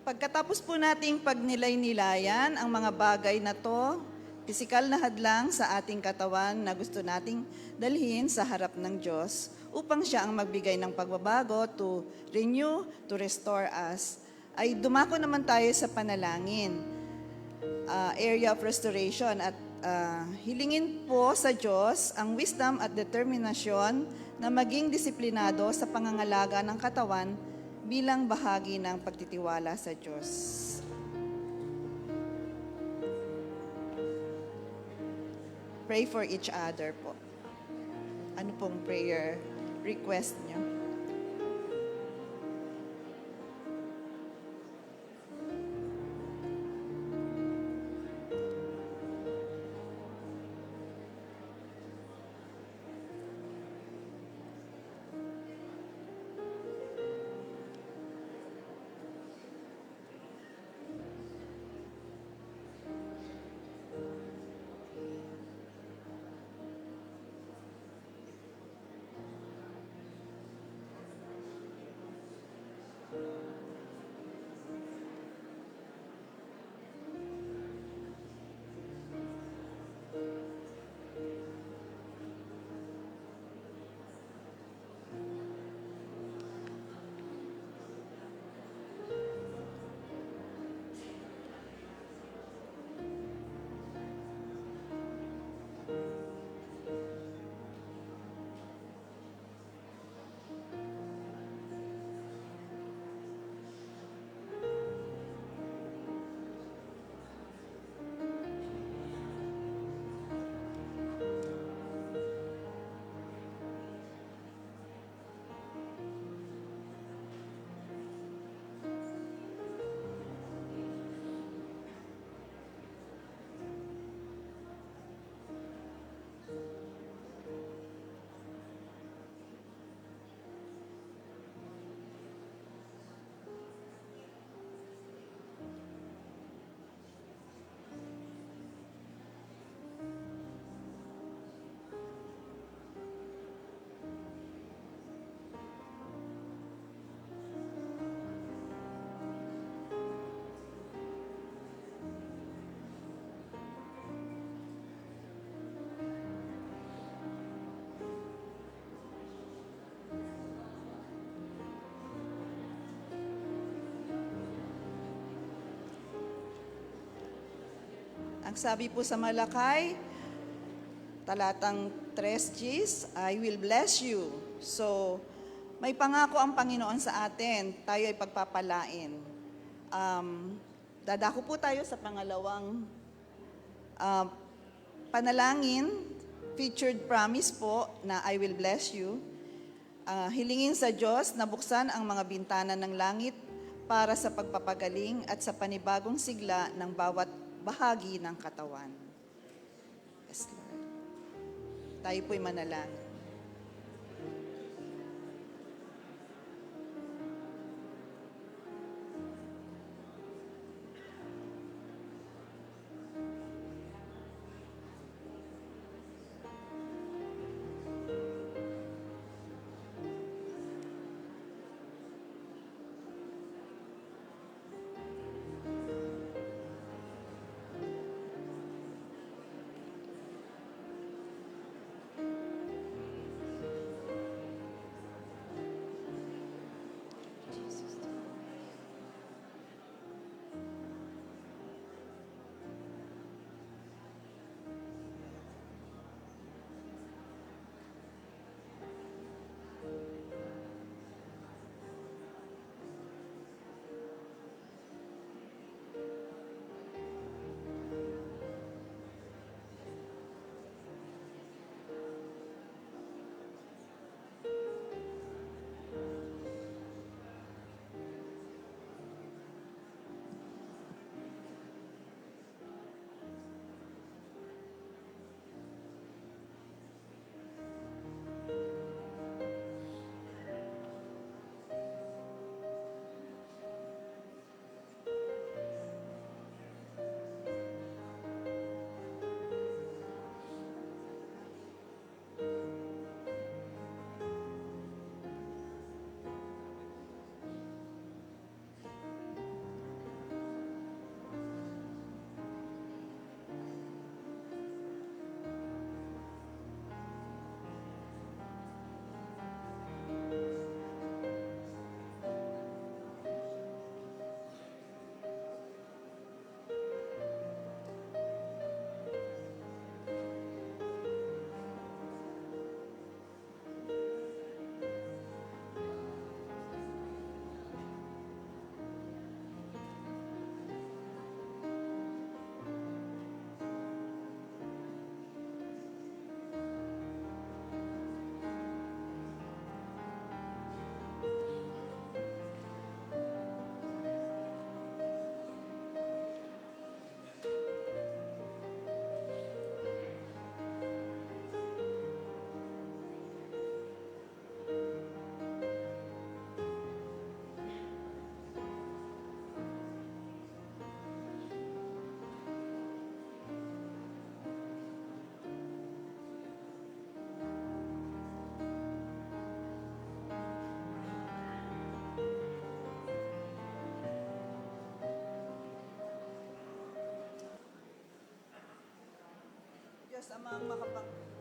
Pagkatapos po nating pagnilay-nilayan ang mga bagay na to, pisikal na hadlang sa ating katawan na gusto nating dalhin sa harap ng Diyos upang siya ang magbigay ng pagbabago to renew, to restore us, ay dumako naman tayo sa panalangin, area of restoration, at hilingin po sa Diyos ang wisdom at determinasyon na maging disiplinado sa pangangalaga ng katawan bilang bahagi ng pagtitiwala sa Diyos. Pray for each other po. Ano pong prayer request niyo? Ang sabi po sa Malakay, talatang 3Gs, I will bless you. So, may pangako ang Panginoon sa atin, tayo ay pagpapalain. Dadako po tayo sa pangalawang panalangin, featured promise po na I will bless you. Hilingin sa Diyos na buksan ang mga bintana ng langit para sa pagpapagaling at sa panibagong sigla ng bawat bahagi ng katawan. Yes, Lord. Tayo po'y manalangin.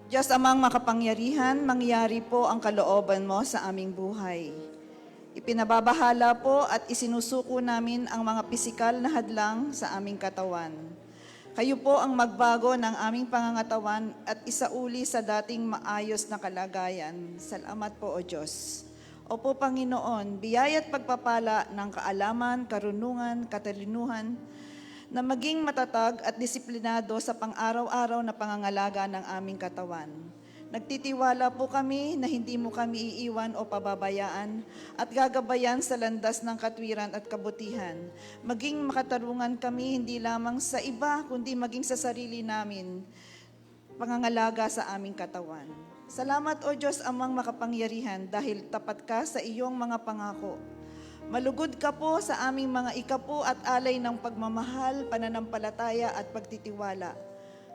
Diyos amang makapangyarihan, mangyari po ang kalooban mo sa aming buhay. Ipinababahala po at isinusuko namin ang mga pisikal na hadlang sa aming katawan. Kayo po ang magbago ng aming pangangatawan at isauli sa dating maayos na kalagayan. Salamat po, O Diyos. Opo, Panginoon, biyaya at pagpapala ng kaalaman, karunungan, katalinuhan, na maging matatag at disiplinado sa pang-araw-araw na pangangalaga ng aming katawan. Nagtitiwala po kami na hindi mo kami iiwan o pababayaan at gagabayan sa landas ng katwiran at kabutihan. Maging makatarungan kami hindi lamang sa iba, kundi maging sa sarili namin, pangangalaga sa aming katawan. Salamat o Diyos amang makapangyarihan dahil tapat ka sa iyong mga pangako. Malugod ka po sa aming mga ikapo at alay ng pagmamahal, pananampalataya at pagtitiwala.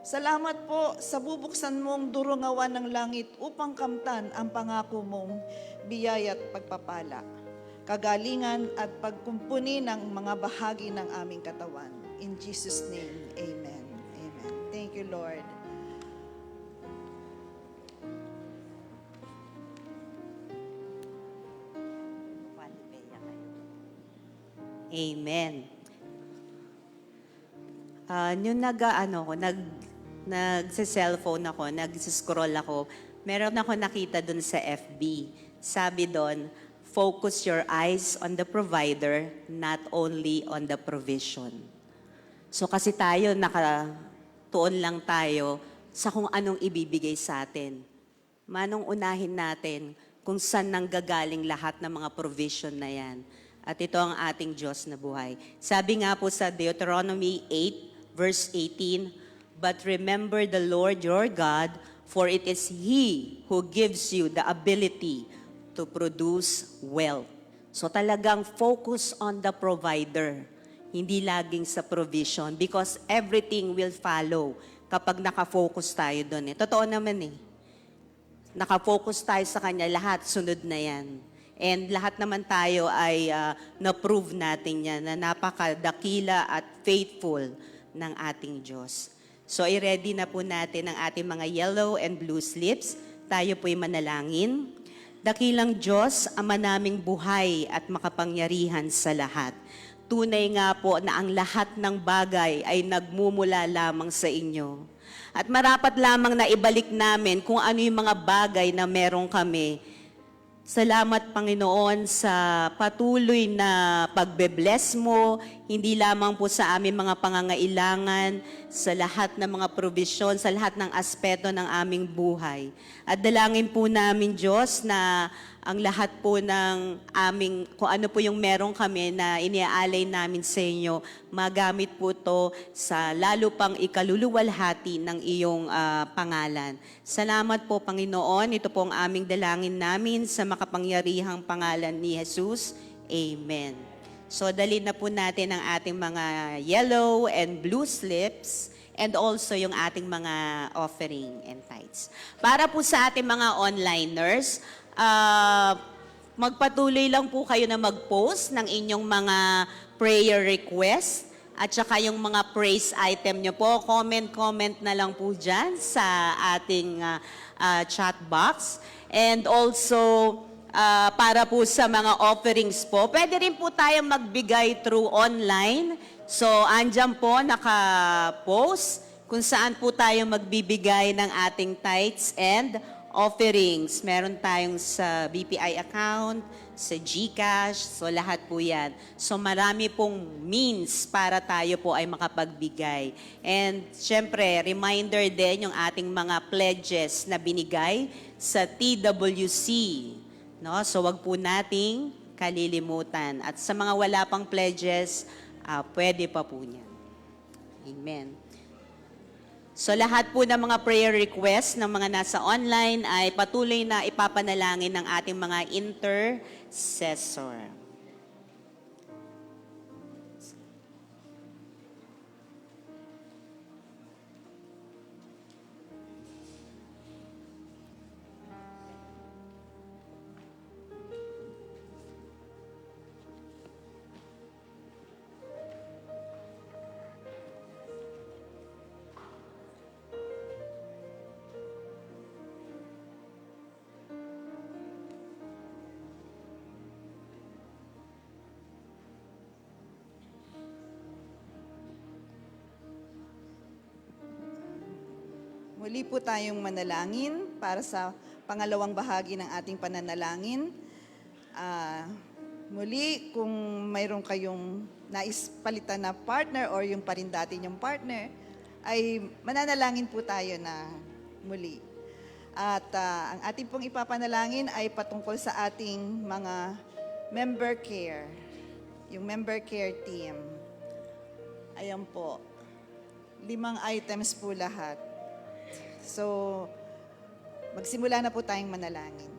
Salamat po sa bubuksan mong durungawan ng langit upang kamtan ang pangako mong biyaya at pagpapala, kagalingan at pagkumpuni ng mga bahagi ng aming katawan. In Jesus' name, Amen. Amen. Thank you, Lord. Amen. Yung nagse-cellphone ako, nagse-scroll ako, meron ako nakita dun sa FB. Sabi doon, focus your eyes on the provider, not only on the provision. So kasi tayo, nakatuon lang tayo sa kung anong ibibigay sa atin. Manong unahin natin kung saan nanggagaling lahat ng mga provision na yan. At ito ang ating Diyos na buhay. Sabi nga po sa Deuteronomy 8, verse 18, "But remember the Lord your God, for it is He who gives you the ability to produce wealth." So talagang focus on the provider, hindi laging sa provision, because everything will follow kapag nakafocus tayo doon. Totoo naman eh. Nakafocus tayo sa Kanya, lahat sunod na yan. And lahat naman tayo ay na-prove natin yan na napakadakila at faithful ng ating Diyos. So i-ready na po natin ang ating mga yellow and blue slips. Tayo po'y manalangin. Dakilang Diyos, Ama naming buhay at makapangyarihan sa lahat. Tunay nga po na ang lahat ng bagay ay nagmumula lamang sa inyo. At marapat lamang na ibalik namin kung ano yung mga bagay na meron kami. Salamat, Panginoon, sa patuloy na pagbe-bless mo, hindi lamang po sa aming mga pangangailangan, sa lahat ng mga provision, sa lahat ng aspeto ng aming buhay. At dalangin po namin, Diyos, na ang lahat po ng aming, kung ano po yung meron kami na iniaalay namin sa inyo, magamit po to sa lalo pang ikaluluwalhati ng iyong pangalan. Salamat po, Panginoon. Ito po ang aming dalangin namin sa makapangyarihang pangalan ni Jesus. Amen. So, dalhin na po natin ang ating mga yellow and blue slips and also yung ating mga offering and tithes. Para po sa ating mga onliners, magpatuloy lang po kayo na mag-post ng inyong mga prayer request at saka yung mga praise item nyo po. Comment na lang po dyan sa ating chat box. And also, para po sa mga offerings po, pwede rin po tayo magbigay through online. So, andyan po naka-post kung saan po tayo magbibigay ng ating tithes and offerings. Meron tayong sa BPI account, sa GCash, so lahat po yan. So marami pong means para tayo po ay makapagbigay. And syempre, reminder din yung ating mga pledges na binigay sa TWC. No? So wag po nating kalilimutan. At sa mga wala pang pledges, pwede pa po niyan. Amen. So lahat po ng mga prayer requests ng mga nasa online ay patuloy na ipapanalangin ng ating mga intercessor. Muli po tayong manalangin para sa pangalawang bahagi ng ating pananalangin. Muli, kung mayroon kayong nais palitan na partner or yung pa rin dati niyong partner, ay mananalangin po tayo na muli. At ang ating pong ipapanalangin ay patungkol sa ating mga member care, yung member care team. Ayan po, 5 items po lahat. So, magsimula na po tayong manalangin.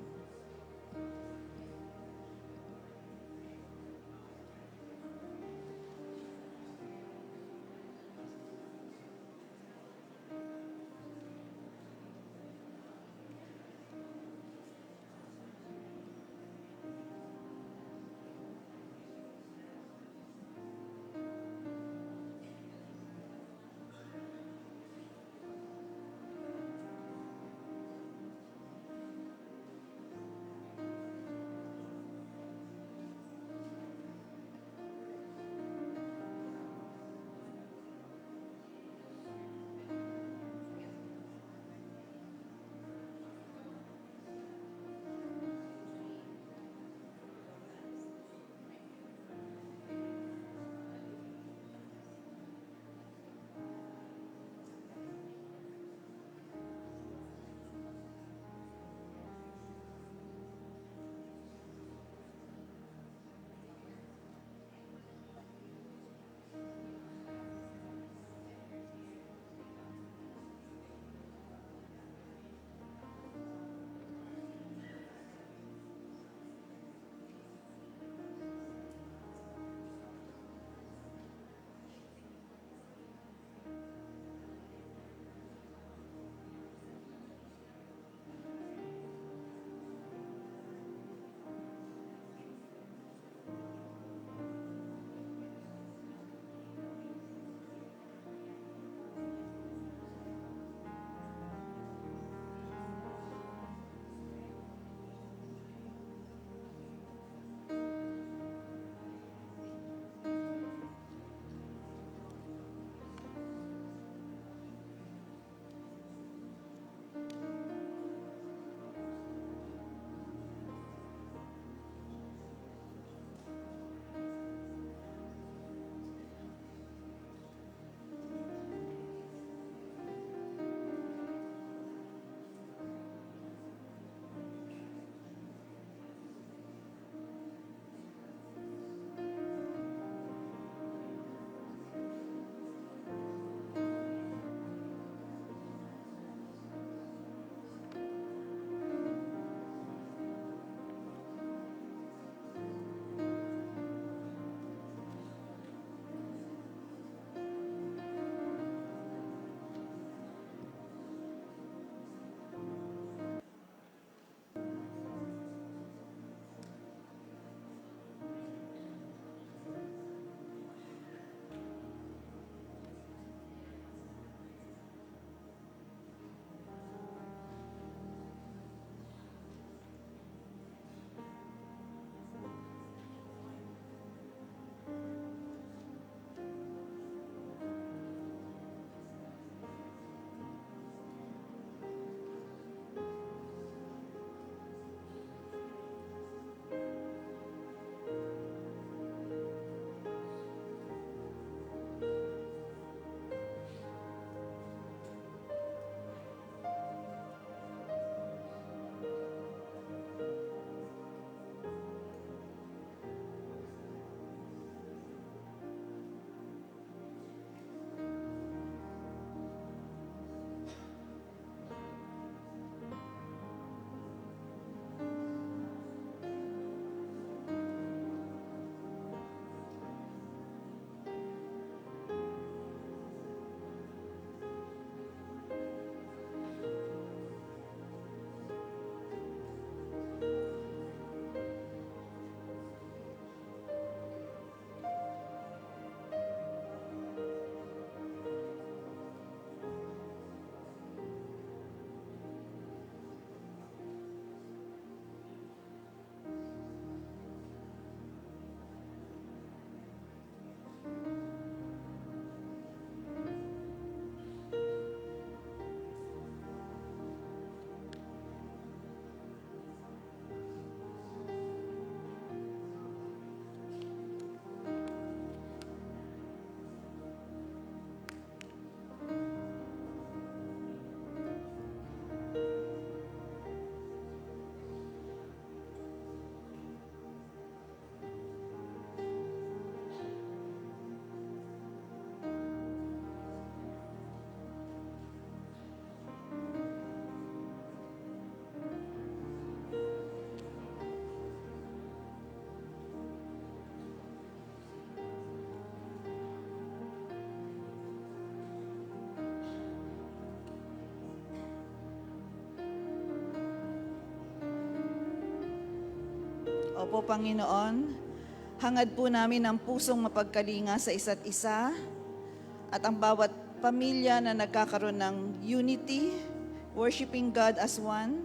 Opo, Panginoon, hangad po namin ang pusong mapagkalinga sa isa't isa at ang bawat pamilya na nagkakaroon ng unity, worshiping God as one,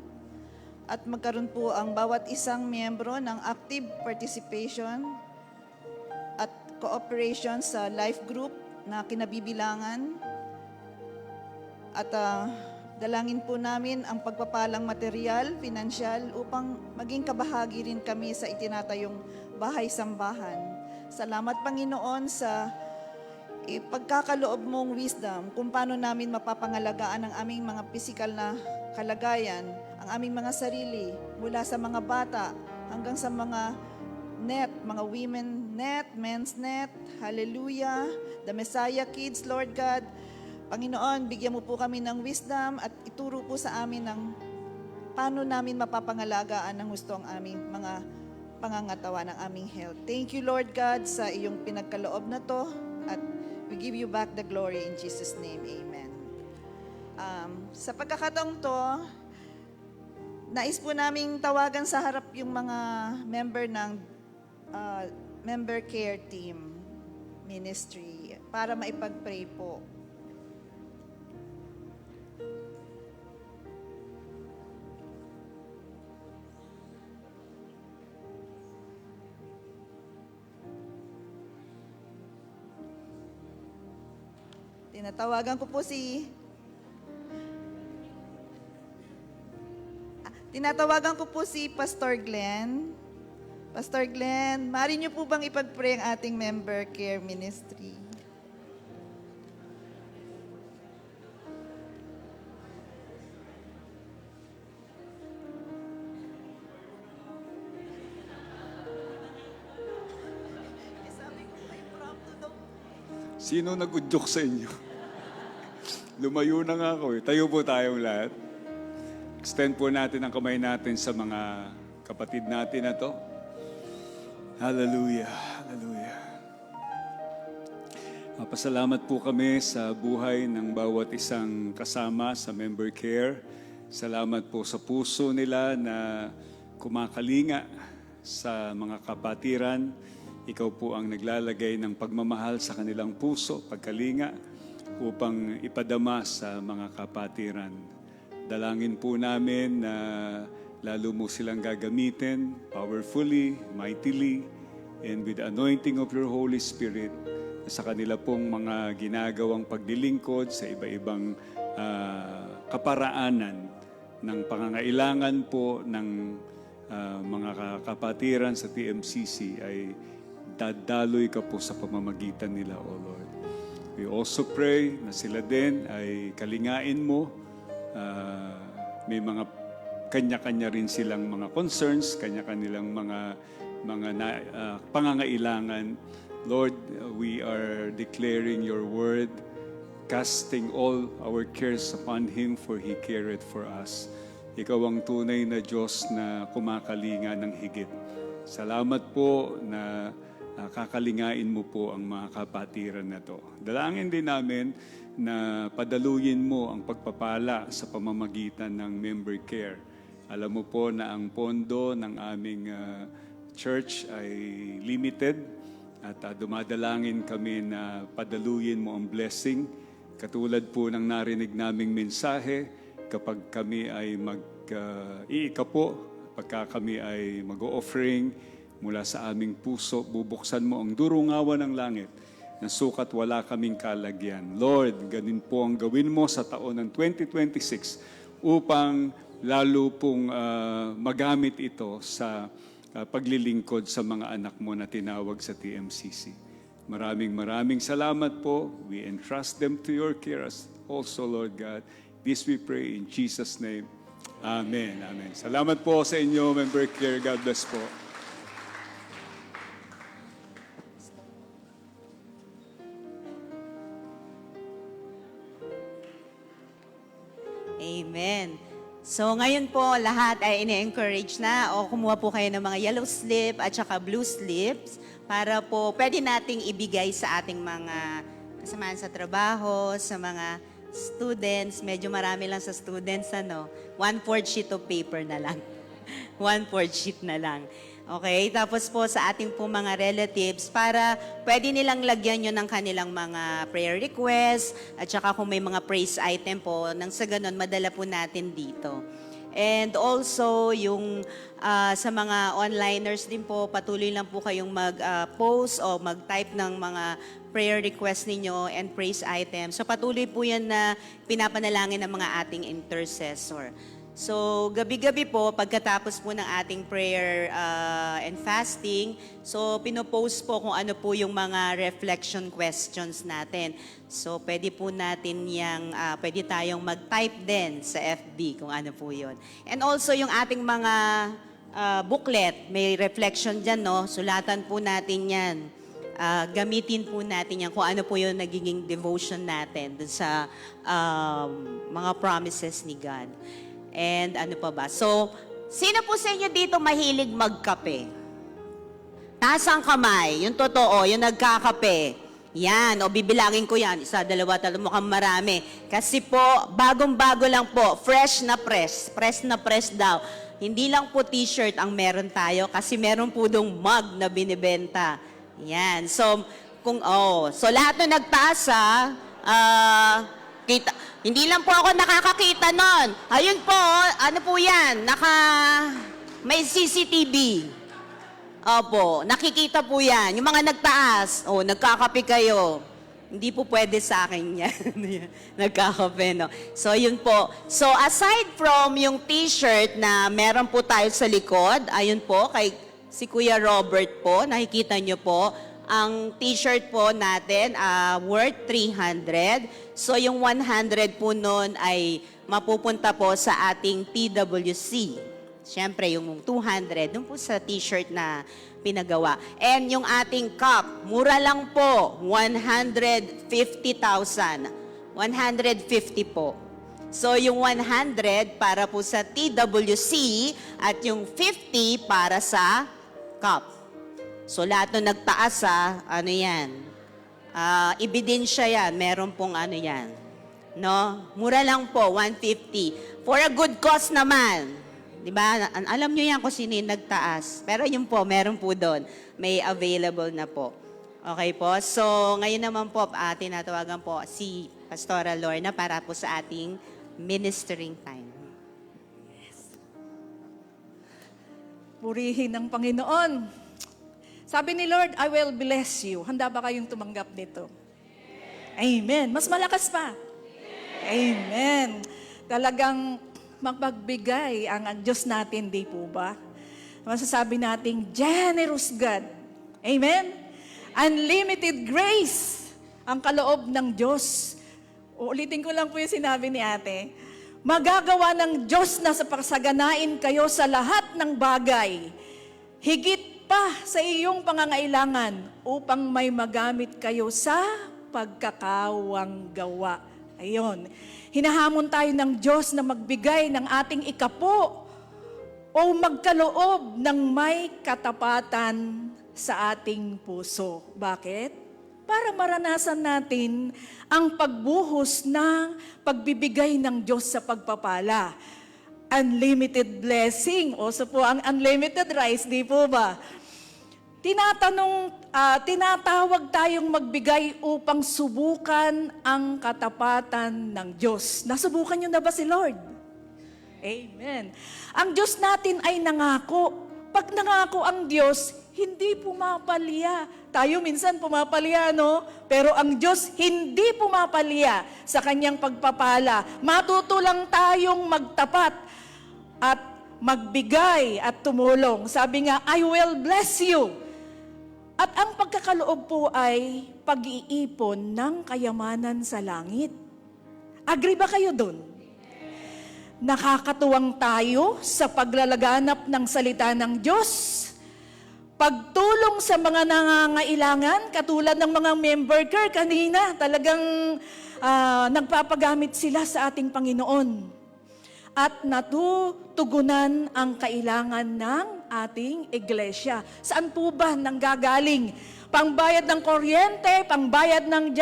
at magkaroon po ang bawat isang miyembro ng active participation at cooperation sa life group na kinabibilangan. At dalangin po namin ang pagpapalang material, pinansyal, upang maging kabahagi rin kami sa itinatayong bahay-sambahan. Salamat, Panginoon, sa pagkakaloob mong wisdom kung paano namin mapapangalagaan ang aming mga pisikal na kalagayan, ang aming mga sarili, mula sa mga bata hanggang sa mga net, mga women net, men's net, hallelujah, the Messiah Kids, Lord God. Panginoon, bigyan mo po kami ng wisdom at ituro po sa amin ng paano namin mapapangalagaan ng gusto ang aming mga pangangatawa ng aming health. Thank you, Lord God, sa iyong pinagkaloob na to, at we give you back the glory in Jesus' name. Amen. Sa pagkakataong to, nais po naming tawagan sa harap yung mga member ng member care team ministry para maipag-pray po. Tinatawagan ko po si Pastor Glenn. Pastor Glenn, maaari niyo po bang ipag-pray ang ating member care ministry? Sino nag-udyok sa inyo? Lumayo na nga ako eh. Tayo po tayong lahat. Extend po natin ang kamay natin sa mga kapatid natin na to. Hallelujah. Hallelujah. Pasalamat po kami sa buhay ng bawat isang kasama sa member care. Salamat po sa puso nila na kumakalinga sa mga kapatiran. Ikaw po ang naglalagay ng pagmamahal sa kanilang puso, pagkalinga, upang ipadama sa mga kapatiran. Dalangin po namin na lalo mo silang gagamitin powerfully, mightily, and with the anointing of your Holy Spirit sa kanila pong mga ginagawang paglilingkod sa iba-ibang kaparaanan ng pangangailangan po ng mga kapatiran sa TMCC ay dadaloy ka po sa pamamagitan nila, O Lord. We also pray na sila din ay kalingain mo. May mga kanya-kanya rin silang mga concerns, kanya-kanilang mga pangangailangan. Lord, we are declaring your word, casting all our cares upon Him, for He careth for us. Ikaw ang tunay na Diyos na kumakalinga ng higit. Salamat po na kakalingain mo po ang mga kapatiran na to. Dalangin din namin na padaluyin mo ang pagpapala sa pamamagitan ng member care. Alam mo po na ang pondo ng aming church ay limited at dumadalangin kami na padaluyin mo ang blessing. Katulad po ng narinig naming mensahe, kapag kami ay iikapo, pagka kami ay mag-o-offering, mula sa aming puso, bubuksan mo ang durungawan ng langit na sukat wala kaming kalagyan. Lord, ganin po ang gawin mo sa taon ng 2026 upang lalo pong magamit ito sa paglilingkod sa mga anak mo na tinawag sa TMCC. Maraming salamat po. We entrust them to your care also, Lord God. This we pray in Jesus' name. Amen. Amen. Salamat po sa inyo, member care. God bless po. Amen. So ngayon po lahat ay ine-encourage na o kumuha po kayo ng mga yellow slip at saka blue slips para po pwede nating ibigay sa ating mga kasamahan sa trabaho, sa mga students. Medyo marami lang sa students, 1/4 sheet of paper na lang. 1/4 sheet na lang. Okay? Tapos po sa ating po mga relatives para pwede nilang lagyan nyo ng kanilang mga prayer requests at saka kung may mga praise item po, nang sa ganun, madala po natin dito. And also, yung sa mga onliners din po, patuloy lang po kayong mag-post o mag-type ng mga prayer requests ninyo and praise items. So patuloy po yan na pinapanalangin ng mga ating intercessor. So, gabi-gabi po, pagkatapos po ng ating prayer and fasting, so pinopost po kung ano po yung mga reflection questions natin. So, pwede po natin pwede tayong mag-type din sa FB kung ano po yun. And also, yung ating mga booklet, may reflection dyan, no? Sulatan po natin yan. Gamitin po natin yan kung ano po yung nagiging devotion natin dun sa mga promises ni God. And ano pa ba? So, sino po sa inyo dito mahilig magkape? Taas ang kamay, yung totoo, yung nagkakape. Yan, o bibilangin ko yan. 1, 2, 3, mukhang marami. Kasi po, bagong-bago lang po, fresh na press. Press na press daw. Hindi lang po t-shirt ang meron tayo kasi meron po dong mug na binibenta. Yan. So, so lahat na nagtaas hindi lang po ako nakakakita nun. Ayun po, ano po yan? May CCTV. Opo, nakikita po yan. Yung mga nagtaas, nagkakape kayo. Hindi po pwede sa akin yan. Nagkakape, no? So, yun po. So, aside from yung t-shirt na meron po tayo sa likod, ayun po, kay si Kuya Robert po, nakikita nyo po, ang t-shirt po natin worth 300. So yung 100 po nun ay mapupunta po sa ating PWC. Siyempre yung 200, dun po sa t-shirt na pinagawa. And yung ating cup, mura lang po, 150,000. 150 po. So yung 100 para po sa TWC at yung 50 para sa cup. So lahat ng nagtaas ano yan? Ebidensya yan, meron pong ano yan. No? Mura lang po, 150. For a good cause naman. Diba? Alam nyo yan kung sino yung nagtaas. Pero yun po, meron po doon. May available na po. Okay po? So ngayon naman po, tinatawagan po si Pastora Lorna para po sa ating ministering time. Purihin ng Panginoon. Sabi ni Lord, I will bless you. Handa ba kayong tumanggap nito? Amen. Mas malakas pa. Amen. Talagang magbigay ang Diyos natin, di po ba? Masasabi nating generous God. Amen. Unlimited grace ang kaloob ng Diyos. Ulitin ko lang po yung sinabi ni ate. Magagawa ng Diyos na sa pagsaganain kayo sa lahat ng bagay. Higit pa sa iyong pangangailangan upang may magamit kayo sa pagkakawang gawa. Ayon. Hinahamon tayo ng Diyos na magbigay ng ating ikapo o magkaloob ng may katapatan sa ating puso. Bakit? Para maranasan natin ang pagbuhos ng pagbibigay ng Diyos sa pagpapala. Unlimited blessing. Also po ang unlimited rice, di po ba? Tinatawag tayong magbigay upang subukan ang katapatan ng Diyos. Nasubukan niyo na ba si Lord? Amen. Ang Diyos natin ay nangako. Pag nangako ang Diyos, hindi pumapalya. Tayo minsan pumapalya, no? Pero ang Diyos hindi pumapalya sa kanyang pagpapala. Matuto lang tayong magtapat at magbigay at tumulong. Sabi nga, I will bless you. At ang pagkakaloob po ay pag-iipon ng kayamanan sa langit. Agree ba kayo dun? Nakakatuwang tayo sa paglalaganap ng salita ng Diyos. Pagtulong sa mga nangangailangan, katulad ng mga member care kanina, talagang nagpapagamit sila sa ating Panginoon. At natutugunan ang kailangan ng ating iglesia. Saan po ba nanggagaling? Pangbayad ng kuryente, pangbayad ng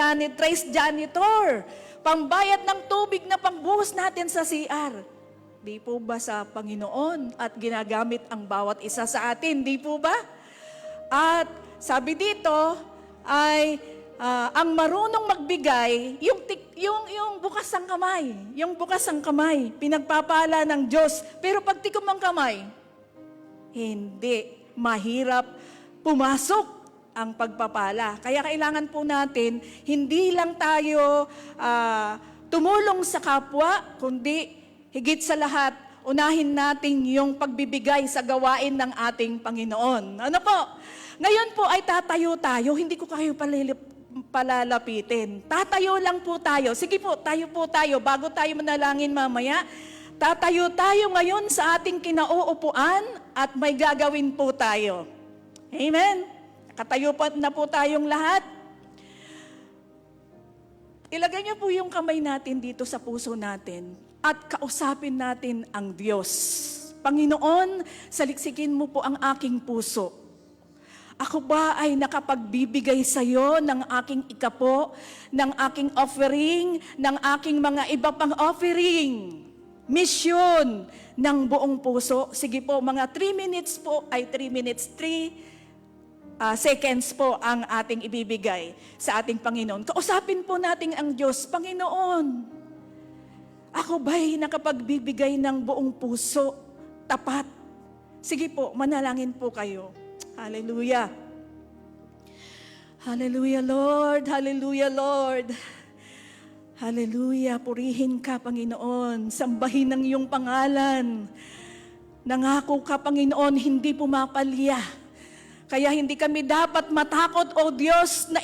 janitor, pangbayad ng tubig na pangbuhos natin sa CR. Di po ba sa Panginoon at ginagamit ang bawat isa sa atin? Di po ba? At sabi dito ay ang marunong magbigay, yung bukas ang kamay. Yung bukas ang kamay, pinagpapala ng Diyos. Pero pag tikom ang kamay, hindi. Mahirap pumasok ang pagpapala. Kaya kailangan po natin, hindi lang tayo tumulong sa kapwa, kundi higit sa lahat, unahin natin yung pagbibigay sa gawain ng ating Panginoon. Ano po? Ngayon po ay tatayo tayo, hindi ko kayo palalapitin. Tatayo lang po tayo. Sige po tayo, bago tayo manalangin mamaya. Tatayo tayo ngayon sa ating kinauupuan at may gagawin po tayo. Amen? Nakatayo na po tayong lahat. Ilagay niyo po yung kamay natin dito sa puso natin at kausapin natin ang Diyos. Panginoon, saliksikin mo po ang aking puso. Ako ba ay nakapagbibigay sa iyo ng aking ikapo, ng aking offering, ng aking mga iba pang offering, mission ng buong puso? Sige po, mga 3 minutes po, 3 seconds po ang ating ibibigay sa ating Panginoon. Kausapin po natin ang Diyos. Panginoon, ako ba'y nakapagbibigay ng buong puso, tapat? Sige po, manalangin po kayo. Hallelujah. Hallelujah, Lord. Hallelujah, Lord. Hallelujah. Purihin ka, Panginoon. Sambahin ang iyong pangalan. Nangako ka, Panginoon, hindi pumapalya. Kaya hindi kami dapat matakot, O Diyos, na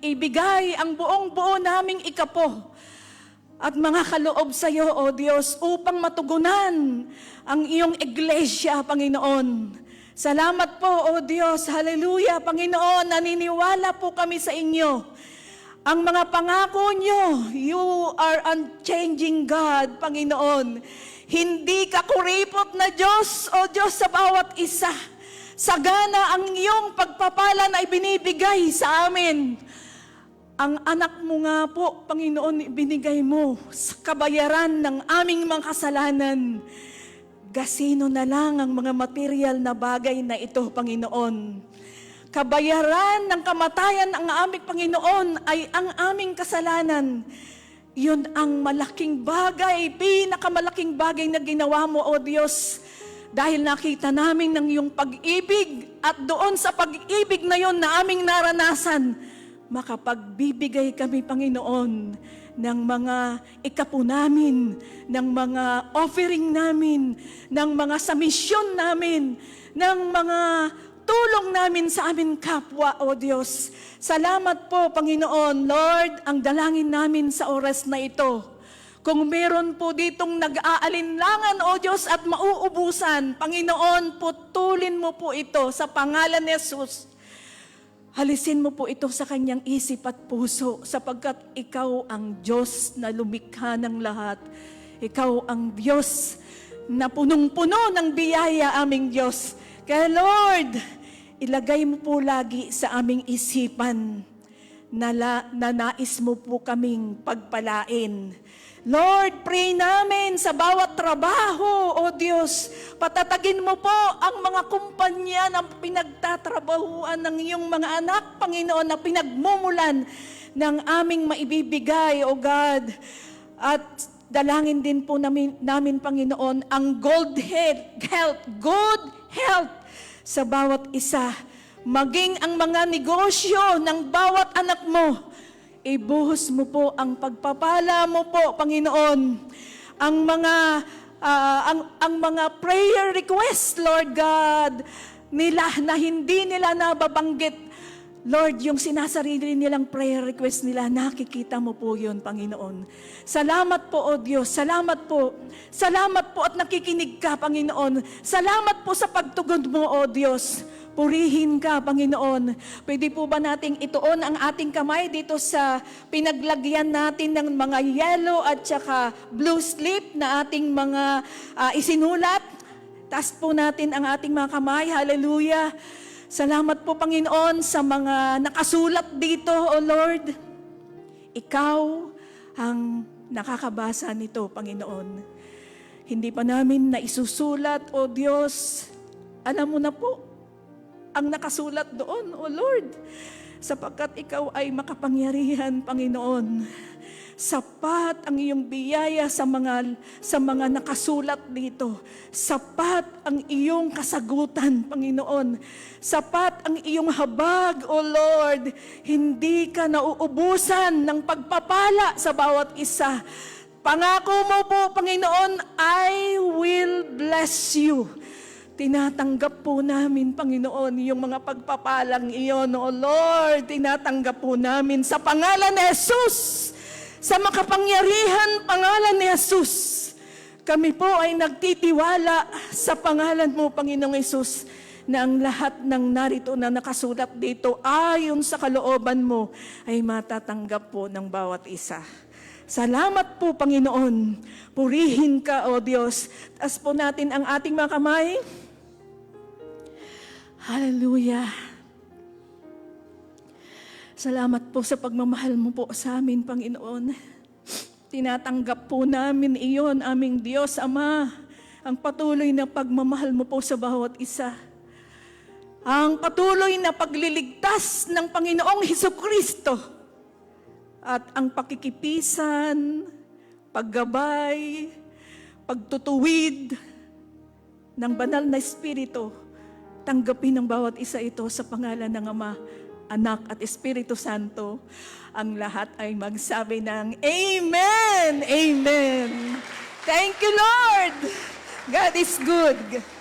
ibigay ang buong-buo naming ikapo at mga kaloob sa iyo, O Diyos, upang matugunan ang iyong iglesia, Panginoon. Salamat po, O Diyos. Hallelujah, Panginoon. Naniniwala po kami sa inyo. Ang mga pangako nyo, you are unchanging God, Panginoon. Hindi ka kuripot na Diyos, O Diyos, sa bawat isa. Sagana ang iyong pagpapala na ibinibigay sa amin. Ang anak mo nga po, Panginoon, ibinigay mo sa kabayaran ng aming mga kasalanan. Gasino na lang ang mga material na bagay na ito, Panginoon. Kabayaran ng kamatayan ng aming Panginoon ay ang aming kasalanan. Yun ang malaking bagay, pinakamalaking bagay na ginawa mo, O Diyos. Dahil nakita namin ng iyong pag-ibig at doon sa pag-ibig na yun na aming naranasan, makapagbibigay kami, Panginoon, ng mga ikapo namin, ng mga offering namin, ng mga samisyon namin, ng mga tulong namin sa amin kapwa, O Diyos. Salamat po, Panginoon. Lord, ang dalangin namin sa oras na ito, kung meron po ditong nag-aalinlangan, O Diyos, at mauubusan, Panginoon, putulin mo po ito sa pangalan ni Jesus. Halisin mo po ito sa kanyang isip at puso, sapagkat ikaw ang Diyos na lumikha ng lahat. Ikaw ang Diyos na punong-puno ng biyaya, aming Diyos. Kaya Lord, ilagay mo po lagi sa aming isipan na nais mo po kaming pagpalain. Lord, pray namin sa bawat trabaho, O Diyos. Patatagin mo po ang mga kumpanya na pinagtatrabahuan ng iyong mga anak, Panginoon, na pinagmumulan ng aming maibibigay, O God. At dalangin din po namin, Panginoon, ang good health sa bawat isa. Maging ang mga negosyo ng bawat anak mo, ibuhos mo po ang pagpapala mo po, Panginoon. Ang mga prayer request, Lord God, nila na hindi nila nababanggit. Lord, yung sinasarili nilang prayer request nila, nakikita mo po yun, Panginoon. Salamat po, O Diyos. Salamat po. Salamat po at nakikinig ka, Panginoon. Salamat po sa pagtugon mo, O Diyos. Purihin ka, Panginoon. Pwede po ba nating ituon ang ating kamay dito sa pinaglagyan natin ng mga yellow at saka blue slip na ating mga isinulat? Taas po natin ang ating mga kamay. Hallelujah. Salamat po, Panginoon, sa mga nakasulat dito, O Lord. Ikaw ang nakakabasa nito, Panginoon. Hindi pa namin naisusulat, O Diyos. Alam mo na po ang nakasulat doon, O Lord. Sapagkat Ikaw ay makapangyarihan, Panginoon. Sapat ang iyong biyaya sa mga nakasulat dito. Sapat ang iyong kasagutan, Panginoon. Sapat ang iyong habag, O Lord. Hindi ka nauubusan ng pagpapala sa bawat isa. Pangako mo po, Panginoon, I will bless you. Tinatanggap po namin, Panginoon, yung mga pagpapalang iyon, O Lord. Tinatanggap po namin sa pangalan ni Jesus. Sa makapangyarihan pangalan ni Jesus, kami po ay nagtitiwala sa pangalan mo, Panginoong Jesus, na ang lahat ng narito na nakasulat dito ayon sa kalooban mo ay matatanggap po ng bawat isa. Salamat po, Panginoon. Purihin ka, O Diyos. Taas po natin ang ating mga kamay. Hallelujah. Salamat po sa pagmamahal mo po sa amin, Panginoon. Tinatanggap po namin iyon, aming Diyos, Ama, ang patuloy na pagmamahal mo po sa bawat isa. Ang patuloy na pagliligtas ng Panginoong Hesukristo at ang pakikipisan, paggabay, pagtutuwid ng banal na Espiritu, tanggapin ng bawat isa ito sa pangalan ng Ama, Anak at Espiritu Santo. Ang lahat ay magsabi ng Amen! Amen! Thank you, Lord! God is good.